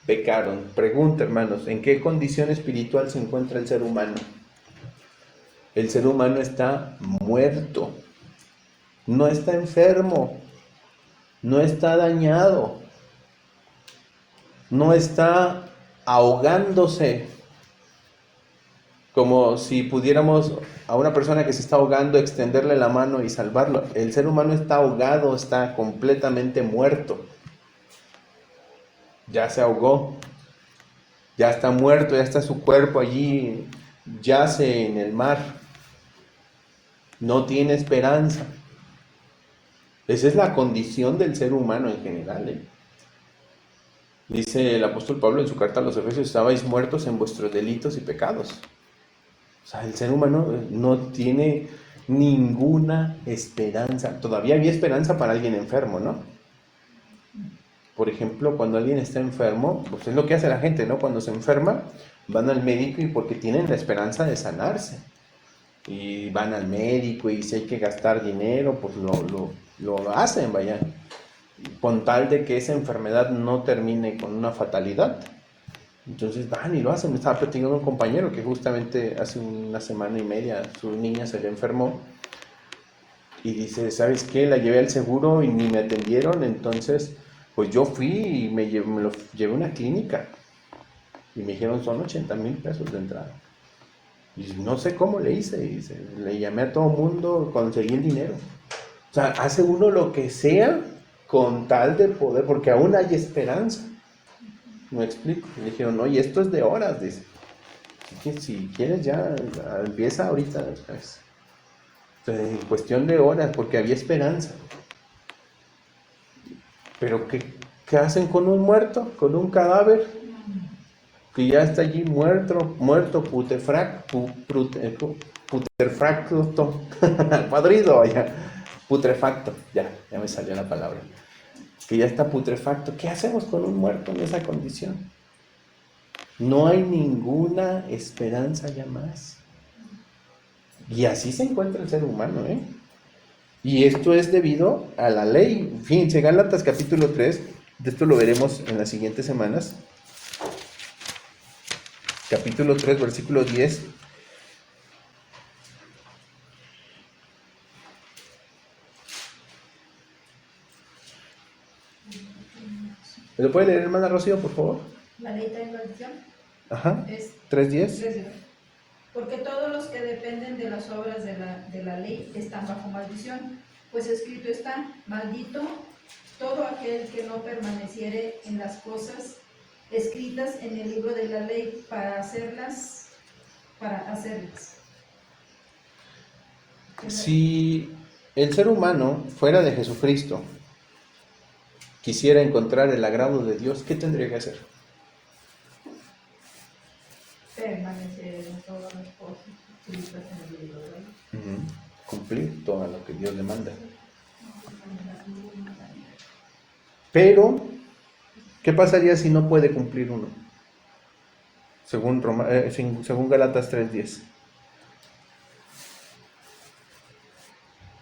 pecaron. Pregunta, hermanos, ¿en qué condición espiritual se encuentra el ser humano? El ser humano está muerto, no está enfermo, no está dañado, no está ahogándose, como si pudiéramos a una persona que se está ahogando extenderle la mano y salvarlo. El ser humano está ahogado, está completamente muerto. Ya se ahogó, ya está muerto, ya está su cuerpo allí, yace en el mar. No tiene esperanza. Esa es la condición del ser humano en general. Dice el apóstol Pablo en su carta a los Efesios, estabais muertos en vuestros delitos y pecados. O sea, el ser humano no tiene ninguna esperanza. Todavía había esperanza para alguien enfermo, ¿no? Por ejemplo, cuando alguien está enfermo, pues es lo que hace la gente, ¿no? Cuando se enferma, van al médico y porque tienen la esperanza de sanarse. Y van al médico y si hay que gastar dinero, pues lo hacen, vaya. Con tal de que esa enfermedad no termine con una fatalidad. Entonces van y lo hacen. Me estaba platicando con un compañero que justamente hace una semana y media su niña se le enfermó y dice, ¿sabes qué? La llevé al seguro y ni me atendieron, entonces pues yo fui y me lo llevé a una clínica y me dijeron son 80,000 pesos de entrada. Y no sé cómo le hice, y le llamé a todo el mundo, conseguí el dinero. O sea, hace uno lo que sea con tal de poder, porque aún hay esperanza. Me explico. Le dijeron, no, y esto es de horas, dice. Así que si quieres ya, empieza ahorita, ¿sabes? En cuestión de horas, porque había esperanza. Pero ¿qué hacen con un muerto? Con un cadáver que ya está allí muerto, putrefacto, padrido, putrefacto, ya me salió la palabra. Que ya está putrefacto. ¿Qué hacemos con un muerto en esa condición? No hay ninguna esperanza ya más. Y así se encuentra el ser humano, ¿eh? Y esto es debido a la ley. Fíjense, Gálatas capítulo 3, de esto lo veremos en las siguientes semanas. Capítulo 3, versículo 10. ¿Me lo puede leer, hermana Rocío, por favor? La ley trae maldición. Ajá, Es 3:10. porque todos los que dependen de las obras de la ley están bajo maldición, pues escrito está, maldito todo aquel que no permaneciere en las cosas escritas en el libro de la ley para hacerlas. Si el ser humano fuera de Jesucristo quisiera encontrar el agrado de Dios, ¿qué tendría que hacer? Permanecer en todas las cosas escritas en el libro de la ley. Cumplir todo lo que Dios le manda. Pero, ¿qué pasaría si no puede cumplir uno? Según Gálatas 3:10.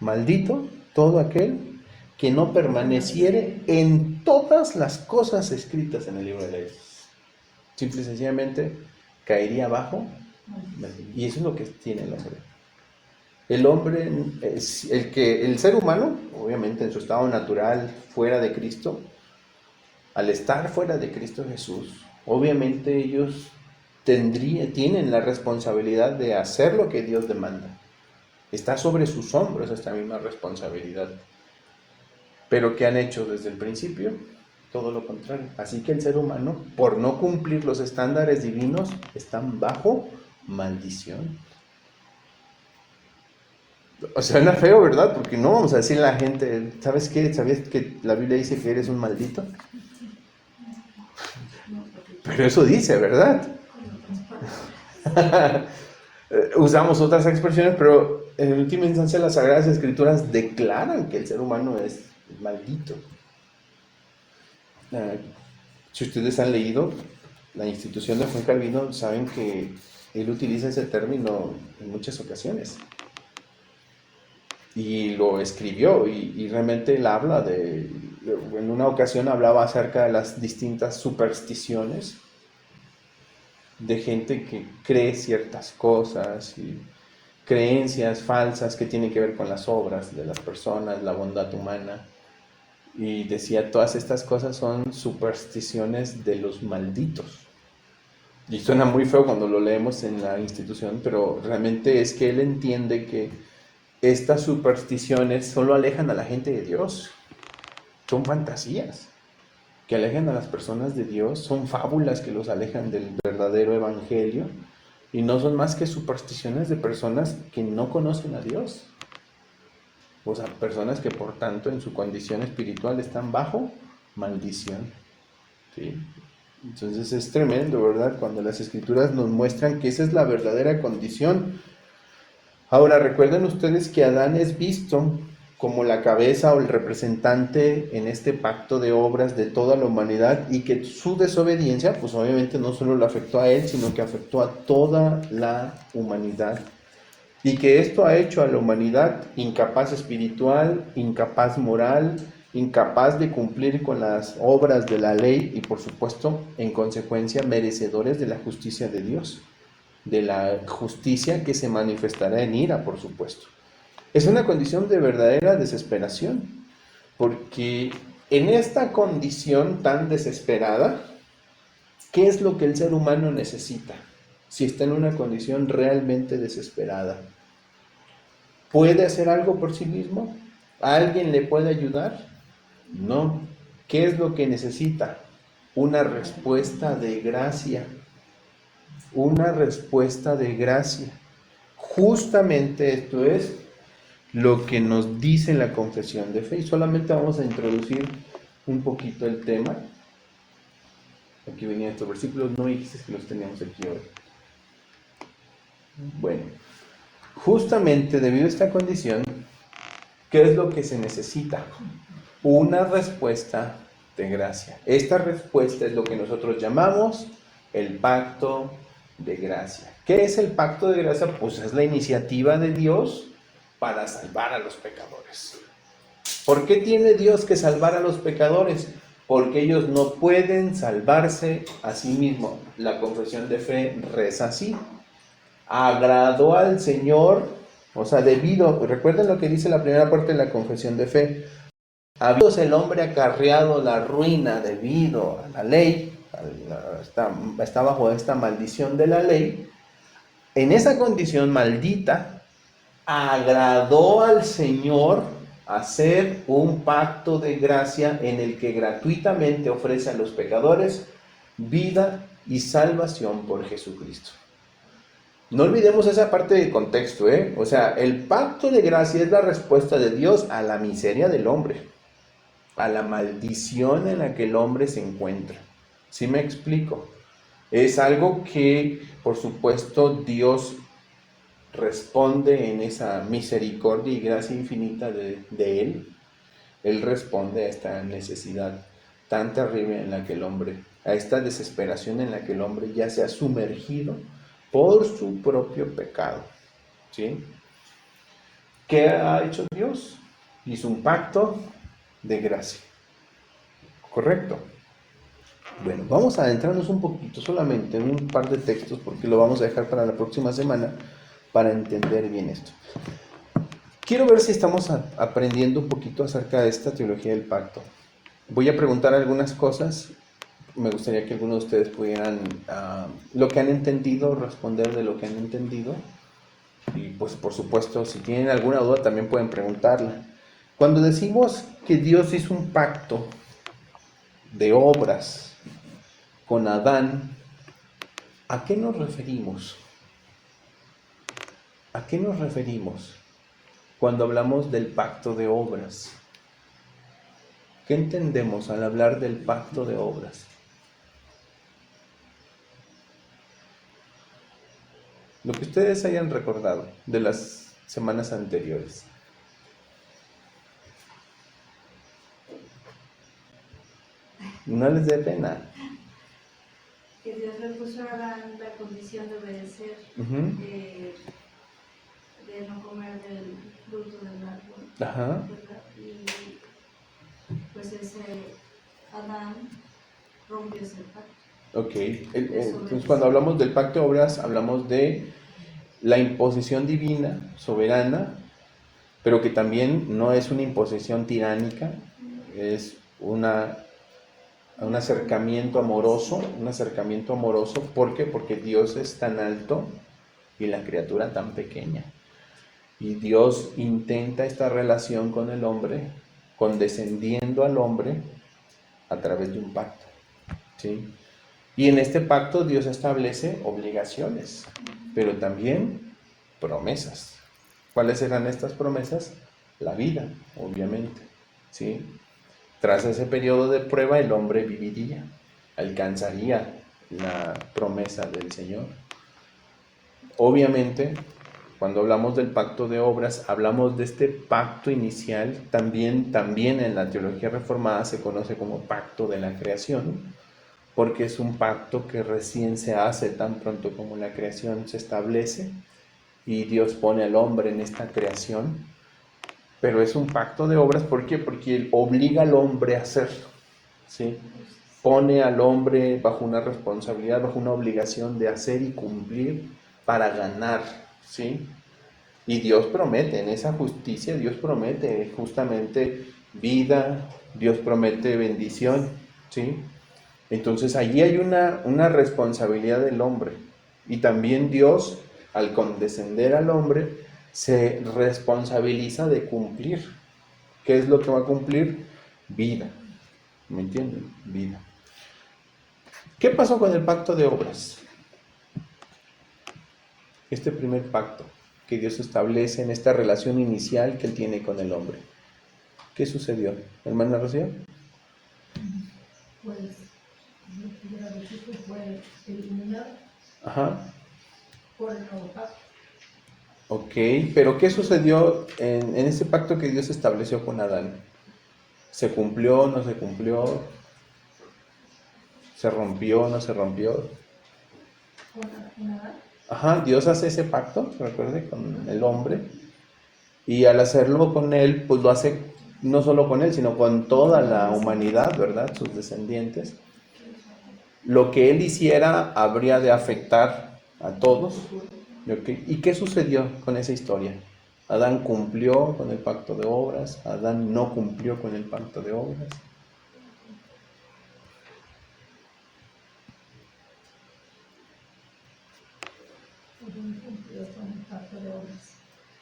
Maldito todo aquel que no permaneciere en todas las cosas escritas en el libro de la ley. Simple y sencillamente caería abajo. Y eso es lo que tiene el hombre. El hombre, el ser humano, obviamente en su estado natural, fuera de Cristo, al estar fuera de Cristo Jesús, obviamente ellos tienen la responsabilidad de hacer lo que Dios demanda. Está sobre sus hombros esta misma responsabilidad. Pero ¿qué han hecho desde el principio? Todo lo contrario. Así que el ser humano, por no cumplir los estándares divinos, están bajo maldición. O sea, suena feo, ¿verdad? Porque no vamos a decirle a la gente, ¿sabes qué? ¿Sabías que la Biblia dice que eres un maldito? Pero eso dice, ¿verdad? Usamos otras expresiones, pero en última instancia las Sagradas Escrituras declaran que el ser humano es maldito. Si ustedes han leído la institución de Juan Calvino, saben que él utiliza ese término en muchas ocasiones. Y lo escribió, y realmente él habla en una ocasión hablaba acerca de las distintas supersticiones de gente que cree ciertas cosas y creencias falsas que tienen que ver con las obras de las personas, la bondad humana. Y decía, todas estas cosas son supersticiones de los malditos. Y suena muy feo cuando lo leemos en la institución, pero realmente es que él entiende que estas supersticiones solo alejan a la gente de Dios. Son fantasías que alejan a las personas de Dios, son fábulas que los alejan del verdadero evangelio y no son más que supersticiones de personas que no conocen a Dios. O sea, personas que por tanto en su condición espiritual están bajo maldición. ¿Sí? Entonces es tremendo, ¿verdad? Cuando las Escrituras nos muestran que esa es la verdadera condición. Ahora, recuerden ustedes que Adán es visto como la cabeza o el representante en este pacto de obras de toda la humanidad y que su desobediencia, pues obviamente no solo lo afectó a él, sino que afectó a toda la humanidad. Y que esto ha hecho a la humanidad incapaz espiritual, incapaz moral, incapaz de cumplir con las obras de la ley y por supuesto, en consecuencia, merecedores de la justicia de Dios, de la justicia que se manifestará en ira, por supuesto. Es una condición de verdadera desesperación, porque en esta condición tan desesperada, ¿qué es lo que el ser humano necesita? Si está en una condición realmente desesperada, ¿puede hacer algo por sí mismo? ¿Alguien le puede ayudar? No. ¿Qué es lo que necesita? Una respuesta de gracia. Una respuesta de gracia. Justamente esto es lo que nos dice la confesión de fe. Y solamente vamos a introducir un poquito el tema. Aquí venían estos versículos, no dijiste que los teníamos aquí hoy. Bueno, justamente debido a esta condición, ¿qué es lo que se necesita? Una respuesta de gracia. Esta respuesta es lo que nosotros llamamos el pacto de gracia. ¿Qué es el pacto de gracia? Pues es la iniciativa de Dios para salvar a los pecadores. ¿Por qué tiene Dios que salvar a los pecadores? Porque ellos no pueden salvarse a sí mismos. La confesión de fe reza así: agradó al Señor, o sea, recuerden lo que dice la primera parte de la confesión de fe: habiéndose el hombre acarreado la ruina debido a la ley, está bajo esta maldición de la ley, en esa condición maldita, agradó al Señor hacer un pacto de gracia en el que gratuitamente ofrece a los pecadores vida y salvación por Jesucristo. No olvidemos esa parte del contexto, ¿eh? O sea, el pacto de gracia es la respuesta de Dios a la miseria del hombre, a la maldición en la que el hombre se encuentra. ¿Sí me explico? Es algo que, por supuesto, Dios responde en esa misericordia y gracia infinita de Él. Él responde a esta necesidad tan terrible en la que el hombre, a esta desesperación en la que el hombre ya se ha sumergido por su propio pecado. ¿Sí? ¿Qué ha hecho Dios? Hizo un pacto de gracia. ¿Correcto? Bueno, vamos a adentrarnos un poquito solamente en un par de textos, porque lo vamos a dejar para la próxima semana para entender bien esto. Quiero ver si estamos aprendiendo un poquito acerca de esta teología del pacto. Voy a preguntar algunas cosas. Me gustaría que algunos de ustedes pudieran, lo que han entendido, responder de lo que han entendido. Y pues por supuesto, si tienen alguna duda también pueden preguntarla. Cuando decimos que Dios hizo un pacto de obras con Adán, ¿a qué nos referimos? ¿A qué nos referimos cuando hablamos del pacto de obras? ¿Qué entendemos al hablar del pacto de obras? Lo que ustedes hayan recordado de las semanas anteriores. No les dé pena. Que Dios le puso a Adán la condición de obedecer, de no comer del fruto del árbol. Ajá. Y pues ese Adán rompió ese pacto. Ok, entonces cuando hablamos del pacto de obras hablamos de la imposición divina, soberana, pero que también no es una imposición tiránica, es un acercamiento amoroso, ¿por qué? Porque Dios es tan alto y la criatura tan pequeña. Y Dios intenta esta relación con el hombre, condescendiendo al hombre a través de un pacto, ¿sí? Y en este pacto Dios establece obligaciones, pero también promesas. ¿Cuáles serán estas promesas? La vida, obviamente, ¿sí? Tras ese periodo de prueba el hombre viviría, alcanzaría la promesa del Señor. Obviamente, cuando hablamos del pacto de obras, hablamos de este pacto inicial, también en la teología reformada se conoce como pacto de la creación, porque es un pacto que recién se hace tan pronto como la creación se establece y Dios pone al hombre en esta creación, pero es un pacto de obras. ¿Por qué? Porque Él obliga al hombre a hacerlo, ¿sí? Pone al hombre bajo una responsabilidad, bajo una obligación de hacer y cumplir para ganar, ¿sí? Y Dios promete, en esa justicia Dios promete justamente vida, Dios promete bendición, ¿sí? Entonces allí hay una responsabilidad del hombre, y también Dios, al condescender al hombre, se responsabiliza de cumplir. ¿Qué es lo que va a cumplir? Vida. ¿Me entienden? Vida. ¿Qué pasó con el pacto de obras? Este primer pacto. que Dios establece en esta relación inicial que Él tiene con el hombre. ¿Qué sucedió, hermana Rocío? Pues, lo que ya dije fue eliminado Ajá. por el nuevo pacto. Ok, pero ¿qué sucedió en ese pacto que Dios estableció con Adán? ¿Se cumplió, no se cumplió? ¿Se rompió, no se rompió? ¿Con Adán? Ajá, Dios hace ese pacto, recuerde, con el hombre. Y al hacerlo con él, pues lo hace no solo con él, sino con toda la humanidad, ¿verdad? Sus descendientes. Lo que él hiciera habría de afectar a todos. ¿Okay? ¿Y qué sucedió con esa historia? Adán cumplió con el pacto de obras, Adán no cumplió con el pacto de obras.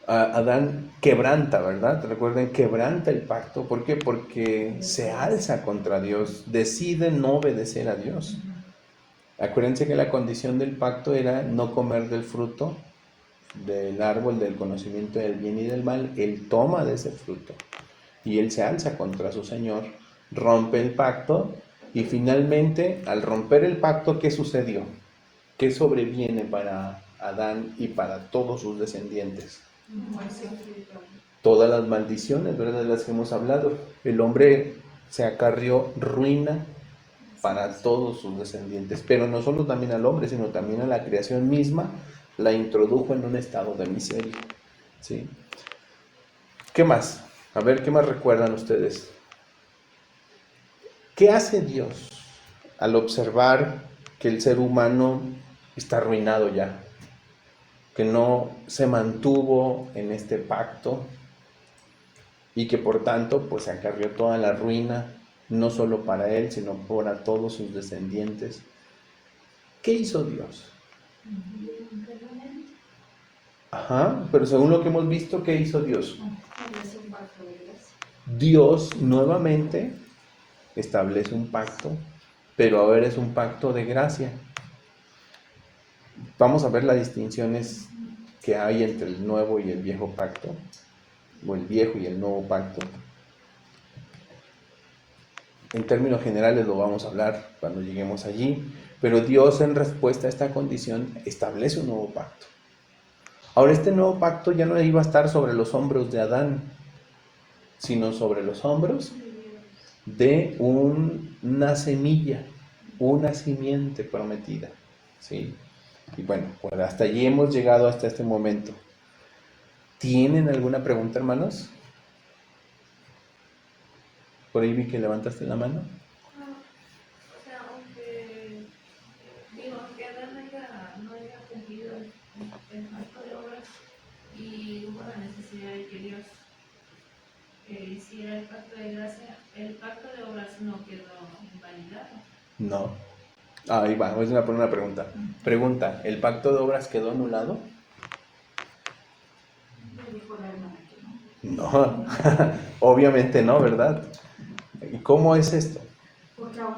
Adán quebranta, ¿verdad? Recuerden, quebranta el pacto. ¿Por qué? Porque se alza contra Dios, decide no obedecer a Dios. Acuérdense que la condición del pacto era no comer del fruto del árbol del conocimiento del bien y del mal. Él toma de ese fruto y él se alza contra su Señor, rompe el pacto y finalmente al romper el pacto, ¿qué sucedió? ¿Qué sobreviene para Adán y para todos sus descendientes? Todas las maldiciones, ¿verdad? De las que hemos hablado. El hombre se acarrió ruina para todos sus descendientes, pero no solo también al hombre, sino también a la creación misma, la introdujo en un estado de miseria, ¿sí? ¿Qué más? A ver, ¿qué más recuerdan ustedes? ¿Qué hace Dios al observar que el ser humano está arruinado ya? Que no se mantuvo en este pacto y que por tanto pues se acarrió toda la ruina, no solo para él, sino para todos sus descendientes. ¿Qué hizo Dios? Ajá, pero según lo que hemos visto, ¿qué hizo Dios? Dios nuevamente establece un pacto, pero ahora es un pacto de gracia. Vamos a ver las distinciones que hay entre el nuevo y el viejo pacto, o el viejo y el nuevo pacto. En términos generales lo vamos a hablar cuando lleguemos allí, pero Dios en respuesta a esta condición establece un nuevo pacto. Ahora este nuevo pacto ya no iba a estar sobre los hombros de Adán, sino sobre los hombros de una semilla, una simiente prometida, ¿sí? Y bueno, pues hasta allí hemos llegado hasta este momento. ¿Tienen alguna pregunta, hermanos? Por ahí vi que levantaste la mano. O sea, aunque Adán no haya cumplido el pacto de obras y hubo la necesidad de que Dios hiciera el pacto de gracia, el pacto de obras no quedó invalidado. No. Ahí va, voy a poner una pregunta. Pregunta, ¿el pacto de obras quedó anulado? No, obviamente no, ¿verdad? ¿Y cómo es esto? Porque aún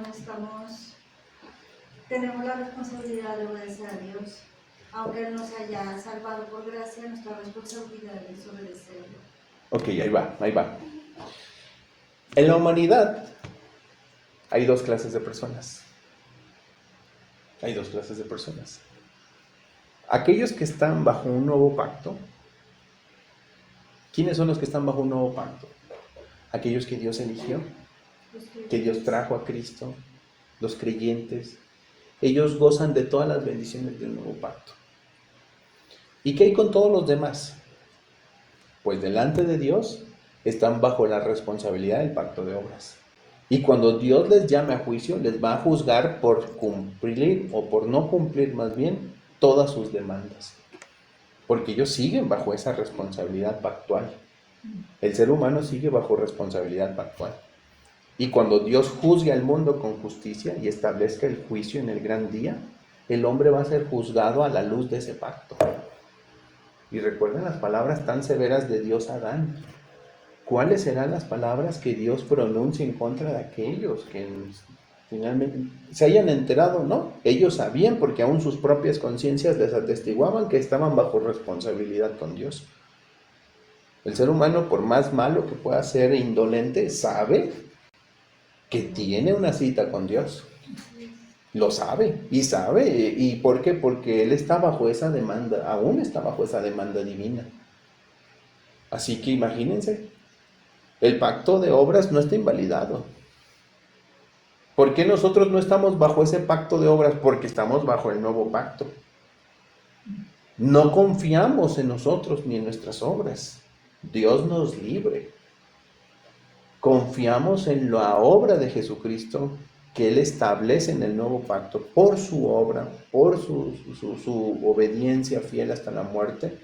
tenemos la responsabilidad de obedecer a Dios. Aunque Él nos haya salvado por gracia, nuestra responsabilidad es obedecerlo. Ok, ahí va, ahí va. En la humanidad hay dos clases de personas. Hay dos clases de personas. Aquellos que están bajo un nuevo pacto. ¿Quiénes son los que están bajo un nuevo pacto? Aquellos que Dios eligió, que Dios trajo a Cristo, los creyentes. Ellos gozan de todas las bendiciones del nuevo pacto. ¿Y qué hay con todos los demás? Pues delante de Dios están bajo la responsabilidad del pacto de obras. Y cuando Dios les llame a juicio, les va a juzgar por cumplir o por no cumplir más bien todas sus demandas. Porque ellos siguen bajo esa responsabilidad pactual. El ser humano sigue bajo responsabilidad pactual. Y cuando Dios juzgue al mundo con justicia y establezca el juicio en el gran día, el hombre va a ser juzgado a la luz de ese pacto. Y recuerden las palabras tan severas de Dios a Adán. ¿Cuáles serán las palabras que Dios pronuncia en contra de aquellos que finalmente se hayan enterado, ¿no? Ellos sabían porque aún sus propias conciencias les atestiguaban que estaban bajo responsabilidad con Dios. El ser humano, por más malo que pueda ser e indolente, sabe que tiene una cita con Dios. Lo sabe, y sabe. ¿Y por qué? Porque él está bajo esa demanda, aún está bajo esa demanda divina. Así que imagínense, el pacto de obras no está invalidado. ¿Por qué nosotros no estamos bajo ese pacto de obras? Porque estamos bajo el nuevo pacto. No confiamos en nosotros ni en nuestras obras. Dios nos libre. Confiamos en la obra de Jesucristo que Él establece en el nuevo pacto por su obra, por su obediencia fiel hasta la muerte.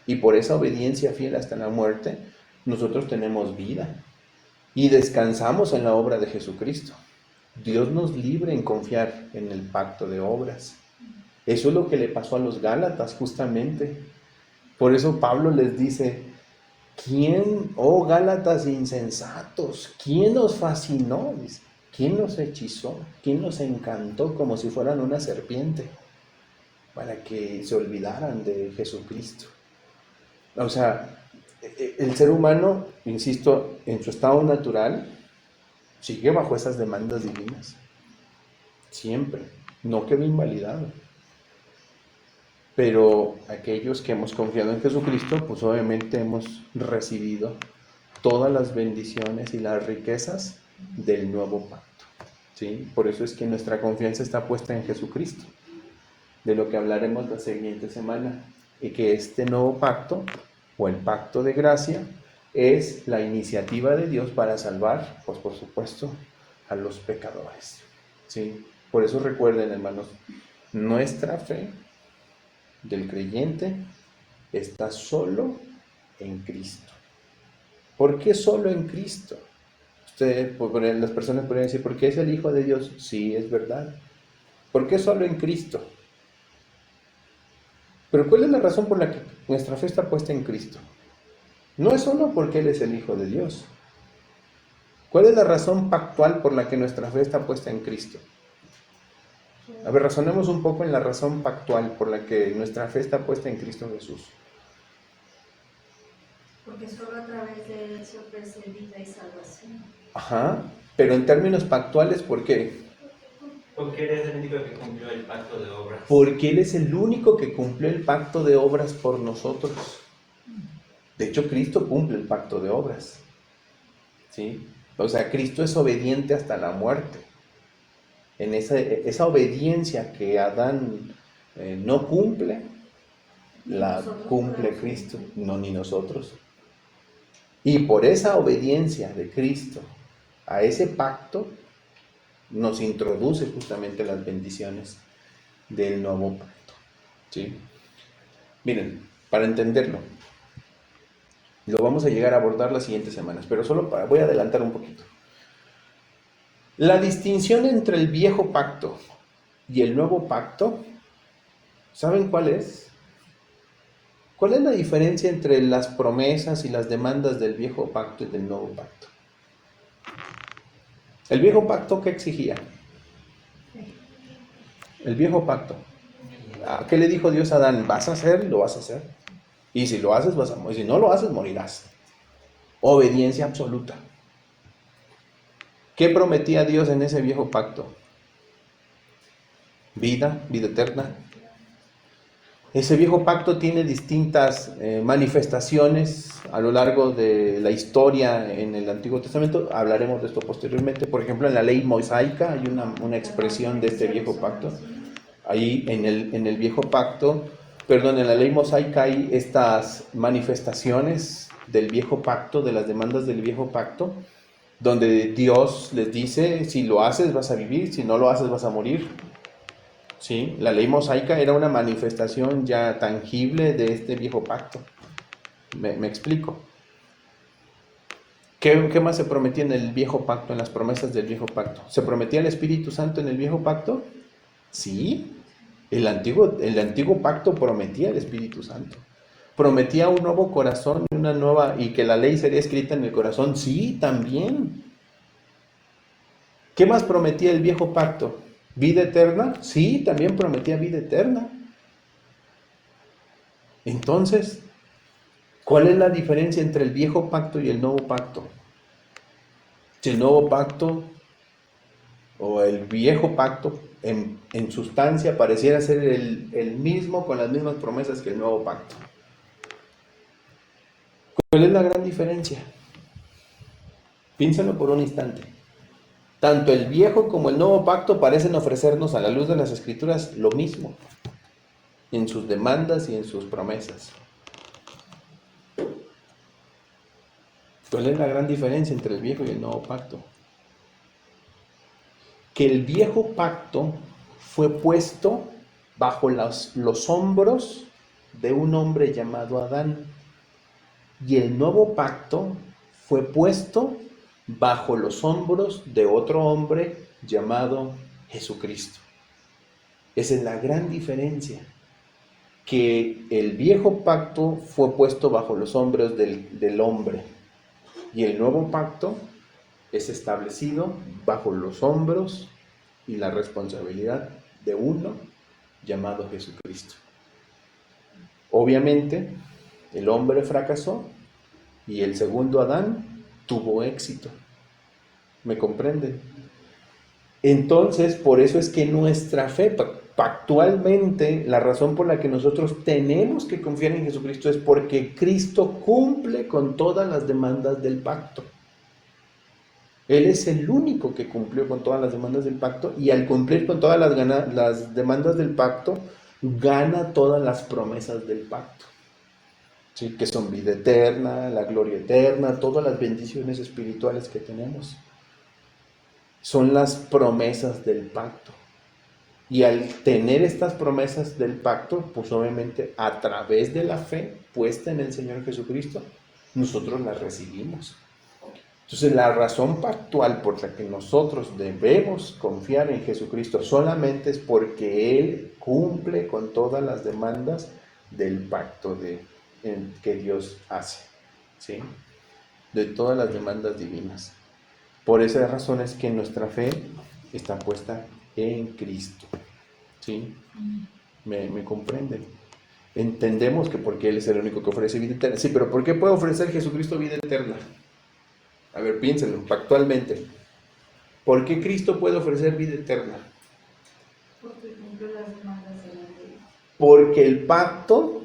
Y por esa obediencia fiel hasta la muerte, nosotros tenemos vida y descansamos en la obra de Jesucristo. Dios nos libre en confiar en el pacto de obras. Eso es lo que le pasó a los Gálatas justamente. Por eso Pablo les dice: ¿quién, oh Gálatas insensatos, quién os fascinó? Dice, ¿quién nos hechizó? ¿Quién nos encantó como si fueran una serpiente para que se olvidaran de Jesucristo? O sea, el ser humano, insisto, en su estado natural, sigue bajo esas demandas divinas. Siempre. No queda invalidado. Pero aquellos que hemos confiado en Jesucristo, pues obviamente hemos recibido todas las bendiciones y las riquezas del nuevo pacto. ¿Sí? Por eso es que nuestra confianza está puesta en Jesucristo, de lo que hablaremos la siguiente semana. Y que este nuevo pacto, o el pacto de gracia, es la iniciativa de Dios para salvar, pues por supuesto, a los pecadores. ¿Sí? Por eso recuerden, hermanos, nuestra fe del creyente está solo en Cristo. ¿Por qué solo en Cristo? Las personas podrían decir, ¿por qué es el Hijo de Dios? Sí, es verdad. ¿Por qué solo en Cristo? Pero ¿cuál es la razón por la que nuestra fe está puesta en Cristo? No es solo porque Él es el Hijo de Dios. ¿Cuál es la razón pactual por la que nuestra fe está puesta en Cristo? A ver, razonemos un poco en la razón pactual por la que nuestra fe está puesta en Cristo Jesús. Porque solo a través de Él se ofrece vida y salvación. Ajá, pero en términos pactuales, ¿por qué? Porque Él es el único que cumplió el pacto de obras. Porque Él es el único que cumplió el pacto de obras por nosotros. De hecho, Cristo cumple el pacto de obras. ¿Sí? O sea, Cristo es obediente hasta la muerte. En esa obediencia que Adán no cumple, la cumple Cristo, no ni nosotros. Y por esa obediencia de Cristo a ese pacto, nos introduce justamente las bendiciones del nuevo pacto. ¿Sí? Miren, para entenderlo, lo vamos a llegar a abordar las siguientes semanas, pero voy a adelantar un poquito. La distinción entre el viejo pacto y el nuevo pacto, ¿saben cuál es? ¿Cuál es la diferencia entre las promesas y las demandas del viejo pacto y del nuevo pacto? ¿El viejo pacto qué exigía? El viejo pacto. ¿Qué le dijo Dios a Adán? ¿Vas a hacer? Lo vas a hacer. Y si lo haces, vas a morir. Si no lo haces, morirás. Obediencia absoluta. ¿Qué prometía Dios en ese viejo pacto? Vida eterna. Ese viejo pacto tiene distintas manifestaciones a lo largo de la historia en el Antiguo Testamento. Hablaremos de esto posteriormente. Por ejemplo, en la ley mosaica hay una expresión de este viejo pacto. Ahí en el viejo pacto, en la ley mosaica hay estas manifestaciones del viejo pacto, de las demandas del viejo pacto, donde Dios les dice, si lo haces vas a vivir, si no lo haces vas a morir. ¿Sí? La ley mosaica era una manifestación ya tangible de este viejo pacto. ¿Me explico? ¿Qué más se prometía en el viejo pacto, en las promesas del viejo pacto? ¿Se prometía el Espíritu Santo en el viejo pacto? Sí. El antiguo pacto prometía el Espíritu Santo. ¿Prometía un nuevo corazón y que la ley sería escrita en el corazón? Sí, también. ¿Qué más prometía el viejo pacto? ¿Vida eterna? Sí, también prometía vida eterna. Entonces, ¿cuál es la diferencia entre el viejo pacto y el nuevo pacto? Si el nuevo pacto o el viejo pacto en sustancia pareciera ser el mismo, con las mismas promesas que el nuevo pacto. ¿Cuál es la gran diferencia? Piénsalo por un instante. Tanto el viejo como el nuevo pacto parecen ofrecernos a la luz de las Escrituras lo mismo, en sus demandas y en sus promesas. ¿Cuál es la gran diferencia entre el viejo y el nuevo pacto? Que el viejo pacto fue puesto bajo los hombros de un hombre llamado Adán, y el nuevo pacto fue puesto bajo los hombros de otro hombre llamado Jesucristo. Esa es la gran diferencia, que el viejo pacto fue puesto bajo los hombros del hombre, y el nuevo pacto es establecido bajo los hombros y la responsabilidad de uno llamado Jesucristo. Obviamente, el hombre fracasó y el segundo Adán tuvo éxito. ¿Me comprenden? Entonces, por eso es que nuestra fe, pactualmente, la razón por la que nosotros tenemos que confiar en Jesucristo es porque Cristo cumple con todas las demandas del pacto. Él es el único que cumplió con todas las demandas del pacto, y al cumplir con todas las demandas del pacto, gana todas las promesas del pacto. ¿Sí? Que son vida eterna, la gloria eterna, todas las bendiciones espirituales que tenemos. Son las promesas del pacto. Y al tener estas promesas del pacto, pues obviamente a través de la fe puesta en el Señor Jesucristo, nosotros las recibimos. Entonces, la razón pactual por la que nosotros debemos confiar en Jesucristo solamente es porque Él cumple con todas las demandas del pacto que Dios hace, ¿sí? De todas las demandas divinas. Por esa razón es que nuestra fe está puesta en Cristo, ¿sí? ¿Me comprenden? Entendemos que porque Él es el único que ofrece vida eterna. Sí, pero ¿por qué puede ofrecer Jesucristo vida eterna? A ver, piénsenlo, factualmente. ¿Por qué Cristo puede ofrecer vida eterna? Porque cumple las demandas de la ley. Porque el pacto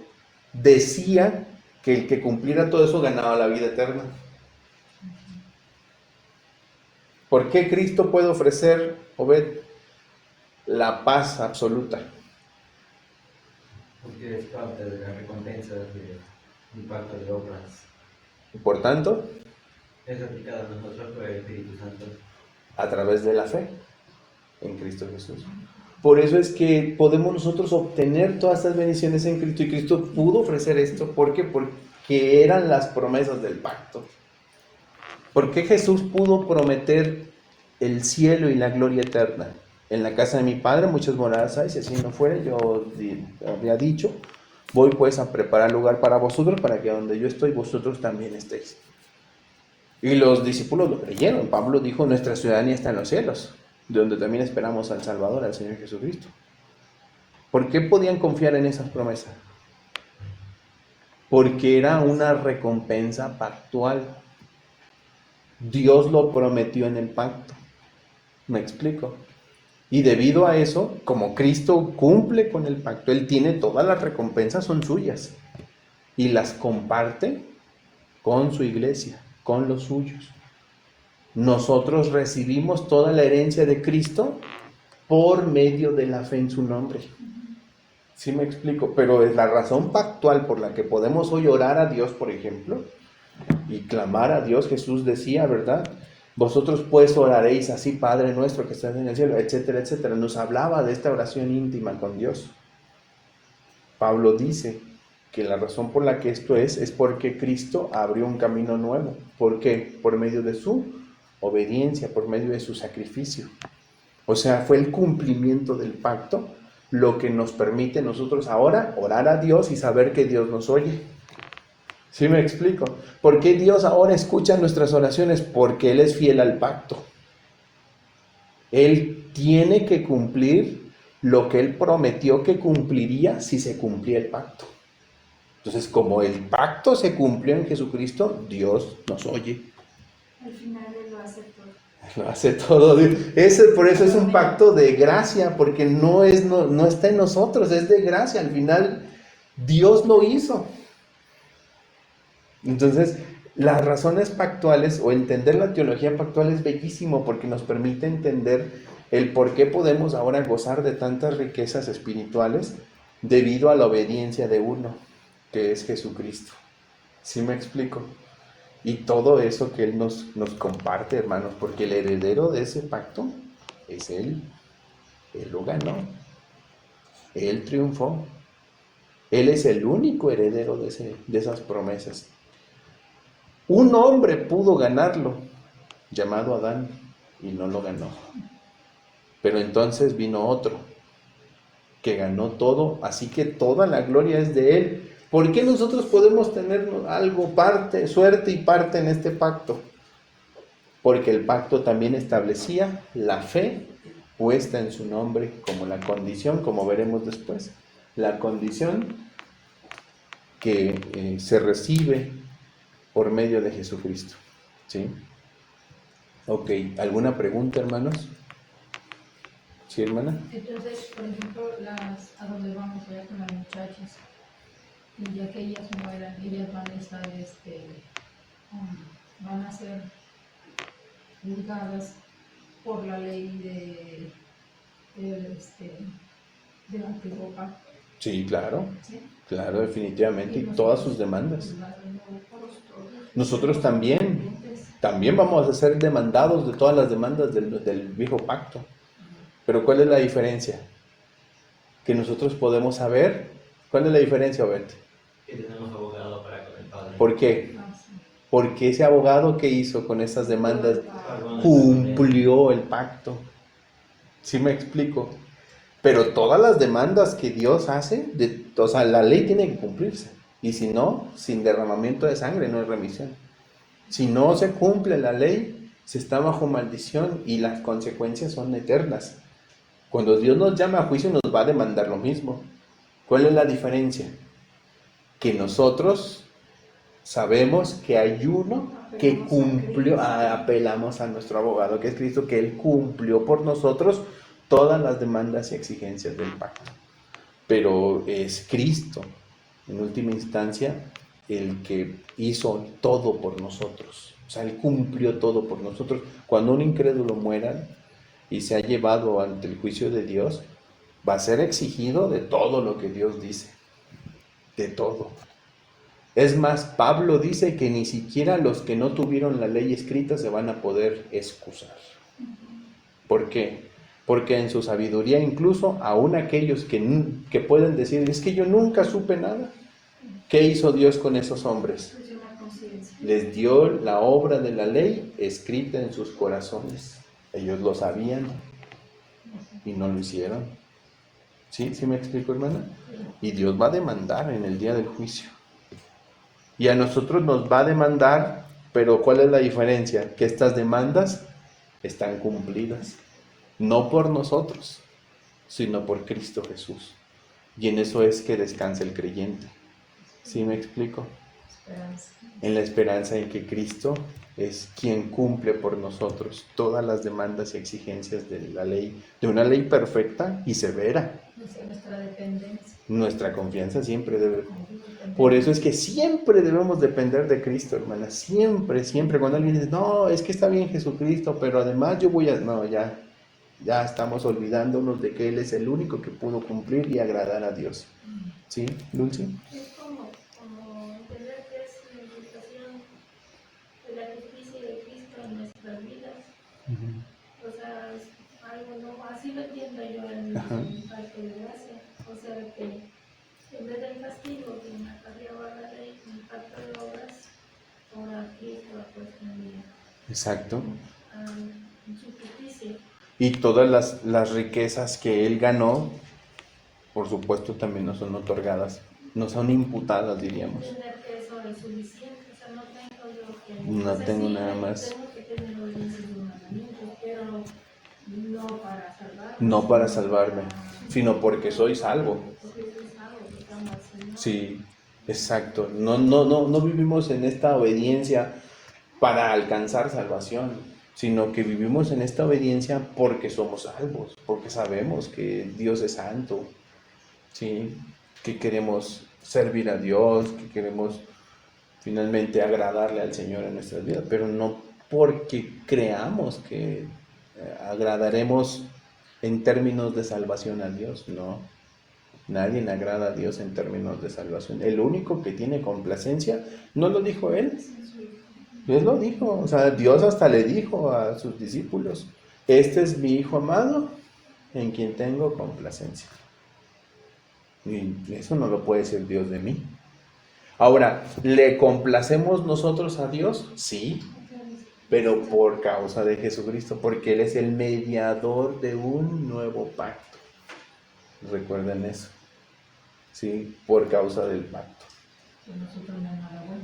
decía que el que cumpliera todo eso ganaba la vida eterna. ¿Por qué Cristo puede ofrecer, Obed, la paz absoluta? Porque es parte de la recompensa del pacto de obras. Y por tanto, Es aplicada a nosotros por el Espíritu Santo. a través de la fe en Cristo Jesús. Por eso es que podemos nosotros obtener todas estas bendiciones en Cristo, y Cristo pudo ofrecer esto. ¿Por qué? Porque eran las promesas del pacto. ¿Por qué Jesús pudo prometer el cielo y la gloria eterna? En la casa de mi Padre muchas moradas hay, si así no fuera, yo habría dicho, voy pues a preparar lugar para vosotros, para que donde yo estoy, vosotros también estéis. Y los discípulos lo creyeron. Pablo dijo, nuestra ciudadanía está en los cielos, de donde también esperamos al Salvador, al Señor Jesucristo. ¿Por qué podían confiar en esas promesas? Porque era una recompensa pactual. Dios lo prometió en el pacto. ¿Me explico? Y debido a eso, como Cristo cumple con el pacto, Él tiene todas las recompensas, son suyas, y las comparte con su iglesia, con los suyos. Nosotros recibimos toda la herencia de Cristo por medio de la fe en su nombre. ¿Sí me explico? Pero es la razón pactual por la que podemos hoy orar a Dios, por ejemplo, y clamar a Dios. Jesús decía, ¿verdad? Vosotros pues oraréis así, Padre nuestro que estás en el cielo, etcétera, etcétera. Nos hablaba de esta oración íntima con Dios. Pablo dice que la razón por la que esto es porque Cristo abrió un camino nuevo. ¿Por qué? Por medio de su obediencia, por medio de su sacrificio. O sea, fue el cumplimiento del pacto lo que nos permite nosotros ahora orar a Dios y saber que Dios nos oye. ¿Sí me explico? ¿Por qué Dios ahora escucha nuestras oraciones? Porque Él es fiel al pacto. Él tiene que cumplir lo que Él prometió que cumpliría si se cumplía el pacto. Entonces, como el pacto se cumplió en Jesucristo, Dios nos oye. Al final Él lo hace todo. Lo hace todo. Por eso es un pacto de gracia, porque no está en nosotros, es de gracia. Al final, Dios lo hizo. Entonces, las razones pactuales o entender la teología pactual es bellísimo porque nos permite entender el por qué podemos ahora gozar de tantas riquezas espirituales debido a la obediencia de uno, que es Jesucristo. ¿Sí me explico? Y todo eso que Él nos comparte, hermanos, porque el heredero de ese pacto es Él. Él lo ganó. Él triunfó. Él es el único heredero de esas promesas. Un hombre pudo ganarlo, llamado Adán, y no lo ganó. Pero entonces vino otro, que ganó todo, así que toda la gloria es de Él. ¿Por qué nosotros podemos tener algo, parte, suerte y parte en este pacto? Porque el pacto también establecía la fe puesta en su nombre como la condición, como veremos después, la condición que se recibe por medio de Jesucristo. ¿Sí? Ok, ¿alguna pregunta, hermanos? ¿Sí, hermana? Entonces, por ejemplo, a donde vamos allá con las muchachas, y ya que ellas mueran, ellas van a estar, van a ser juzgadas por la ley del antiguo pacto. Sí, claro, ¿Sí? claro, definitivamente, y nosotros, todas sus demandas. todos, Nosotros también vamos a ser demandados de todas las demandas del viejo pacto. Pero ¿cuál es la diferencia? Que nosotros podemos saber. ¿Cuál es la diferencia, Obed? Que tenemos abogado para con el Padre. ¿Por qué? Porque ese abogado que hizo con esas demandas Perdona cumplió el pacto. ¿Sí me explico? Pero todas las demandas que Dios hace, o sea, la ley tiene que cumplirse. Y si no, sin derramamiento de sangre no hay remisión. Si no se cumple la ley, se está bajo maldición y las consecuencias son eternas. Cuando Dios nos llama a juicio, nos va a demandar lo mismo. ¿Cuál es la diferencia? Que nosotros sabemos que hay uno que cumplió, apelamos a nuestro abogado, que es Cristo, que Él cumplió por nosotros todas las demandas y exigencias del pacto. Pero es Cristo, en última instancia, el que hizo todo por nosotros. O sea, Él cumplió todo por nosotros. Cuando un incrédulo muera y se ha llevado ante el juicio de Dios, va a ser exigido de todo lo que Dios dice. De todo. Es más, Pablo dice que ni siquiera los que no tuvieron la ley escrita se van a poder excusar. ¿Por qué? Porque en su sabiduría, incluso aún aquellos que pueden decir, es que yo nunca supe nada. ¿Qué hizo Dios con esos hombres? Les dio la obra de la ley escrita en sus corazones. Ellos lo sabían y no lo hicieron. ¿Sí? ¿Sí me explico, hermana? Y Dios va a demandar en el día del juicio. Y a nosotros nos va a demandar, pero ¿cuál es la diferencia? Que estas demandas están cumplidas. No por nosotros, sino por Cristo Jesús. Y en eso es que descansa el creyente. ¿Sí me explico? Esperanza. En la esperanza en que Cristo es quien cumple por nosotros todas las demandas y exigencias de la ley, de una ley perfecta y severa. Nuestra dependencia. Nuestra confianza siempre debe. Por eso es que siempre debemos depender de Cristo, hermana. Siempre, siempre. Cuando alguien dice, no, es que está bien Jesucristo, pero además yo voy a... No, ya estamos olvidándonos de que Él es el único que pudo cumplir y agradar a Dios. ¿Sí, Dulce? Es como entender que es la implicación de la justicia de Cristo en nuestras vidas. O sea, es algo, no, así lo entiendo yo en el pacto de gracia. O sea, que en vez del castigo que me acarreaba la ley, en el pacto de obras, ahora Cristo ha puesto en mí Exacto. su justicia. Y todas las riquezas que Él ganó, por supuesto, también nos son otorgadas, nos son imputadas, diríamos. Entender que eso es suficiente, o sea, no tengo yo que... No tengo nada más. Tengo que tener obediencia de un mandamiento, pero no no para salvar. No para salvarme, sino porque soy salvo. Porque soy salvo, porque amo al Señor. Sí, exacto. No vivimos en esta obediencia para alcanzar salvación, sino que vivimos en esta obediencia porque somos salvos, porque sabemos que Dios es santo, ¿sí? Que queremos servir a Dios, que queremos finalmente agradarle al Señor en nuestras vidas, pero no porque creamos que agradaremos en términos de salvación a Dios, no. Nadie le agrada a Dios en términos de salvación. El único que tiene complacencia, ¿no lo dijo Él? Dios lo dijo, o sea, Dios hasta le dijo a sus discípulos, este es mi Hijo amado en quien tengo complacencia. Y eso no lo puede decir Dios de mí. Ahora, ¿le complacemos nosotros a Dios? Sí, pero por causa de Jesucristo, porque Él es el mediador de un nuevo pacto. Recuerden eso, ¿sí? Por causa del pacto. Que nosotros no nos hagamos.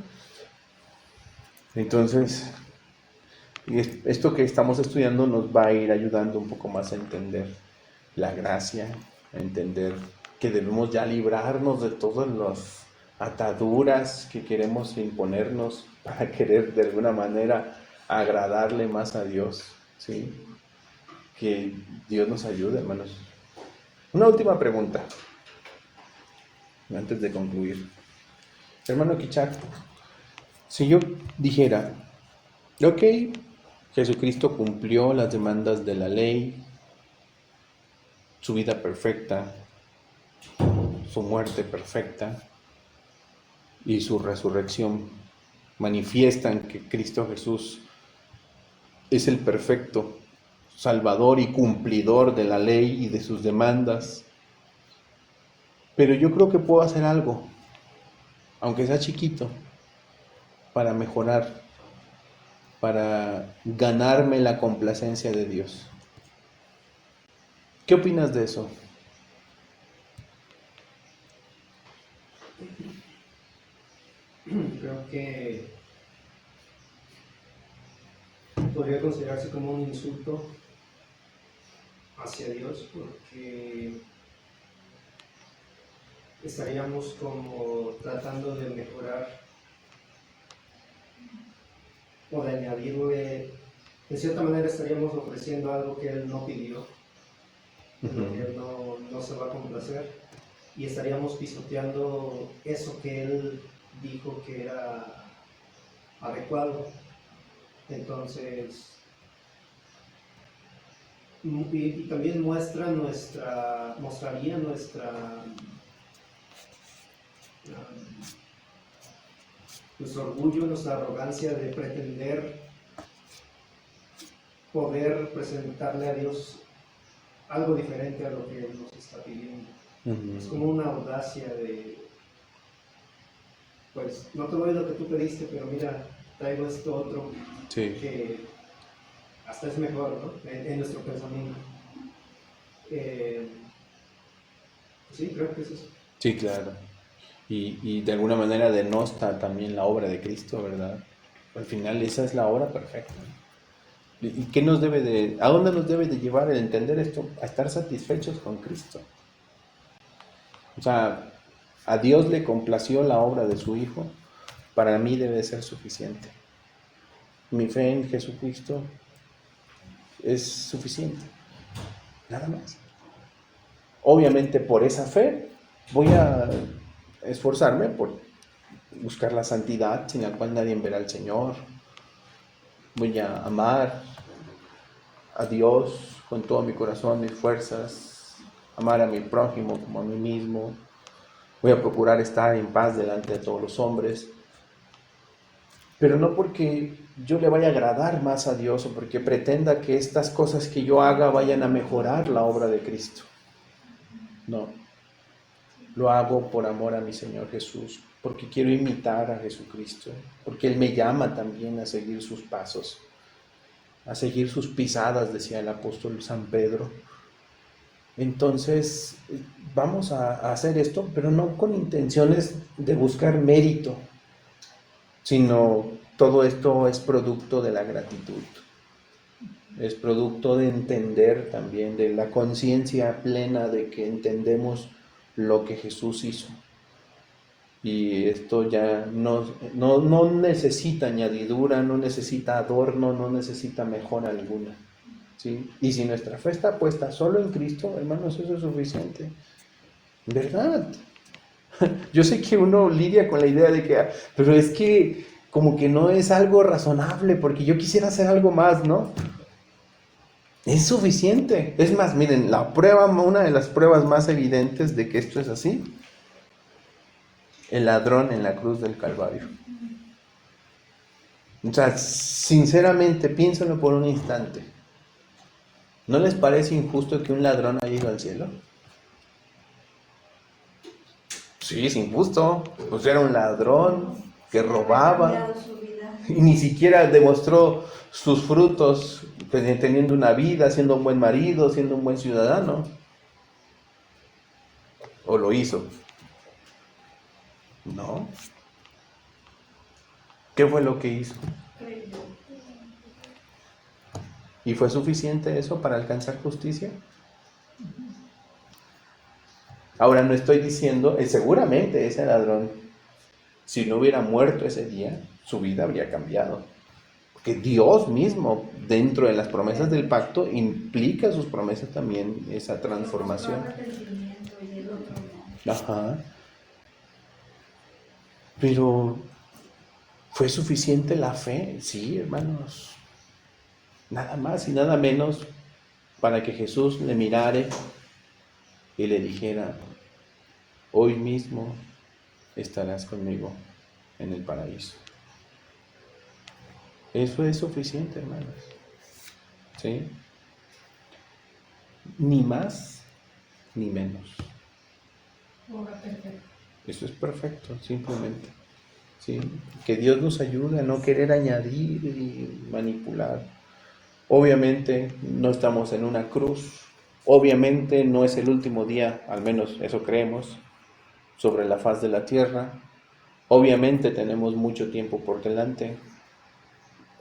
Entonces, esto que estamos estudiando nos va a ir ayudando un poco más a entender la gracia, a entender que debemos ya librarnos de todas las ataduras que queremos imponernos para querer de alguna manera agradarle más a Dios, ¿sí? Que Dios nos ayude, hermanos. Una última pregunta, antes de concluir. Hermano Kichak, si yo dijera, ok, Jesucristo cumplió las demandas de la ley, su vida perfecta, su muerte perfecta y su resurrección manifiestan que Cristo Jesús es el perfecto Salvador y cumplidor de la ley y de sus demandas. Pero yo creo que puedo hacer algo, aunque sea chiquito, para mejorar, para ganarme la complacencia de Dios. ¿Qué opinas de eso? Creo que podría considerarse como un insulto hacia Dios, porque estaríamos como tratando de mejorar o de añadirle, de cierta manera estaríamos ofreciendo algo que Él no pidió, en lo que Él no se va a complacer, y estaríamos pisoteando eso que Él dijo que era adecuado. Entonces, y también mostraría nuestro orgullo, nuestra arrogancia de pretender poder presentarle a Dios algo diferente a lo que Él nos está pidiendo. Es como una audacia de, pues, no te doy lo que tú pediste, pero mira, traigo esto otro, Sí. que hasta es mejor, ¿no? En nuestro pensamiento. Sí, creo que es eso. Sí, claro. Y de alguna manera denosta también la obra de Cristo, ¿verdad? Al final esa es la obra perfecta. ¿Y qué nos a dónde nos debe de llevar el entender esto? A estar satisfechos con Cristo. O sea, a Dios le complació la obra de su Hijo, para mí debe ser suficiente. Mi fe en Jesucristo es suficiente, nada más. Obviamente por esa fe voy a esforzarme por buscar la santidad sin la cual nadie verá al Señor. Voy a amar a Dios con todo mi corazón, mis fuerzas, amar a mi prójimo como a mí mismo. Voy a procurar estar en paz delante de todos los hombres, pero no porque yo le vaya a agradar más a Dios o porque pretenda que estas cosas que yo haga vayan a mejorar la obra de Cristo. No, lo hago por amor a mi Señor Jesús, porque quiero imitar a Jesucristo, porque Él me llama también a seguir sus pasos, a seguir sus pisadas, decía el apóstol San Pedro. Entonces, vamos a hacer esto, pero no con intenciones de buscar mérito, sino todo esto es producto de la gratitud. es producto de entender también, de la conciencia plena de que entendemos lo que Jesús hizo. Y esto ya no necesita añadidura, no necesita adorno, no necesita mejora alguna, ¿sí? Y si nuestra fe está puesta solo en Cristo, hermanos, eso es suficiente. ¿Verdad? Yo sé que uno lidia con la idea de que, pero es que como que no es algo razonable, porque yo quisiera hacer algo más, ¿no? Es suficiente. Es más, miren, una de las pruebas más evidentes de que esto es así, el ladrón en la cruz del Calvario. O sea, sinceramente, piénsenlo por un instante. ¿No les parece injusto que un ladrón haya ido al cielo? Sí, es injusto. Pues era un ladrón que robaba Ha cambiado su vida. y ni siquiera demostró sus frutos teniendo una vida, siendo un buen marido, siendo un buen ciudadano. ¿O lo hizo? No. ¿Qué fue lo que hizo? ¿Y fue suficiente eso para alcanzar justicia? Ahora no estoy diciendo, seguramente ese ladrón, si no hubiera muerto ese día, su vida habría cambiado. Porque Dios mismo, dentro de las promesas del pacto, implica sus promesas también esa transformación. Y el otro no. Ajá. Pero, ¿fue suficiente la fe? Sí, hermanos. Nada más y nada menos para que Jesús le mirare y le dijera, hoy mismo estarás conmigo en el paraíso. Eso es suficiente, hermanos. ¿Sí? Ni más ni menos. Obra perfecta. Eso es perfecto, simplemente. ¿Sí? Que Dios nos ayude a no querer añadir y manipular. Obviamente no estamos en una cruz. Obviamente no es el último día, al menos eso creemos, sobre la faz de la tierra. Obviamente tenemos mucho tiempo por delante.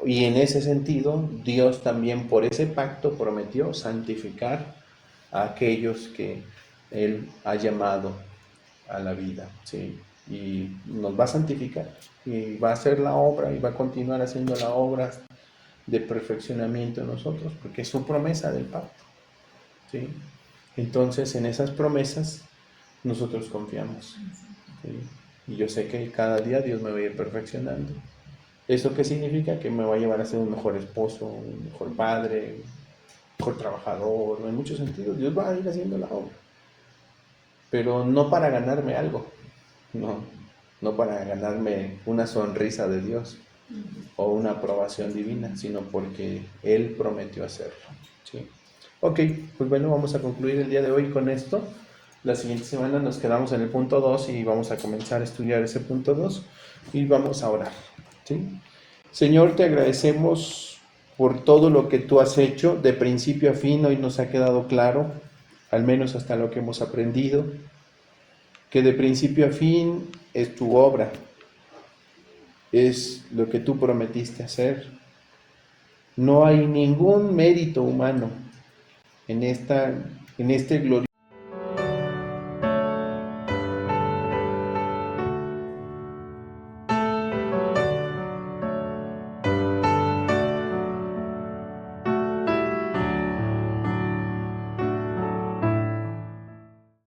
Y en ese sentido, Dios también por ese pacto prometió santificar a aquellos que Él ha llamado a la vida, ¿sí? Y nos va a santificar y va a hacer la obra y va a continuar haciendo la obra de perfeccionamiento en nosotros, porque es su promesa del pacto, ¿sí? Entonces, en esas promesas nosotros confiamos, ¿sí? Y yo sé que cada día Dios me va a ir perfeccionando. ¿Eso qué significa? Que me va a llevar a ser un mejor esposo, un mejor padre, un mejor trabajador, en muchos sentidos. Dios va a ir haciendo la obra. Pero no para ganarme algo, no para ganarme una sonrisa de Dios o una aprobación divina, sino porque Él prometió hacerlo, ¿sí? Ok, pues bueno, vamos a concluir el día de hoy con esto. La siguiente semana nos quedamos en el punto 2 y vamos a comenzar a estudiar ese punto 2 y vamos a orar, ¿sí? Señor, te agradecemos por todo lo que tú has hecho de principio a fin. Hoy nos ha quedado claro, al menos hasta lo que hemos aprendido, que de principio a fin es tu obra, es lo que tú prometiste hacer. No hay ningún mérito humano en este glorioso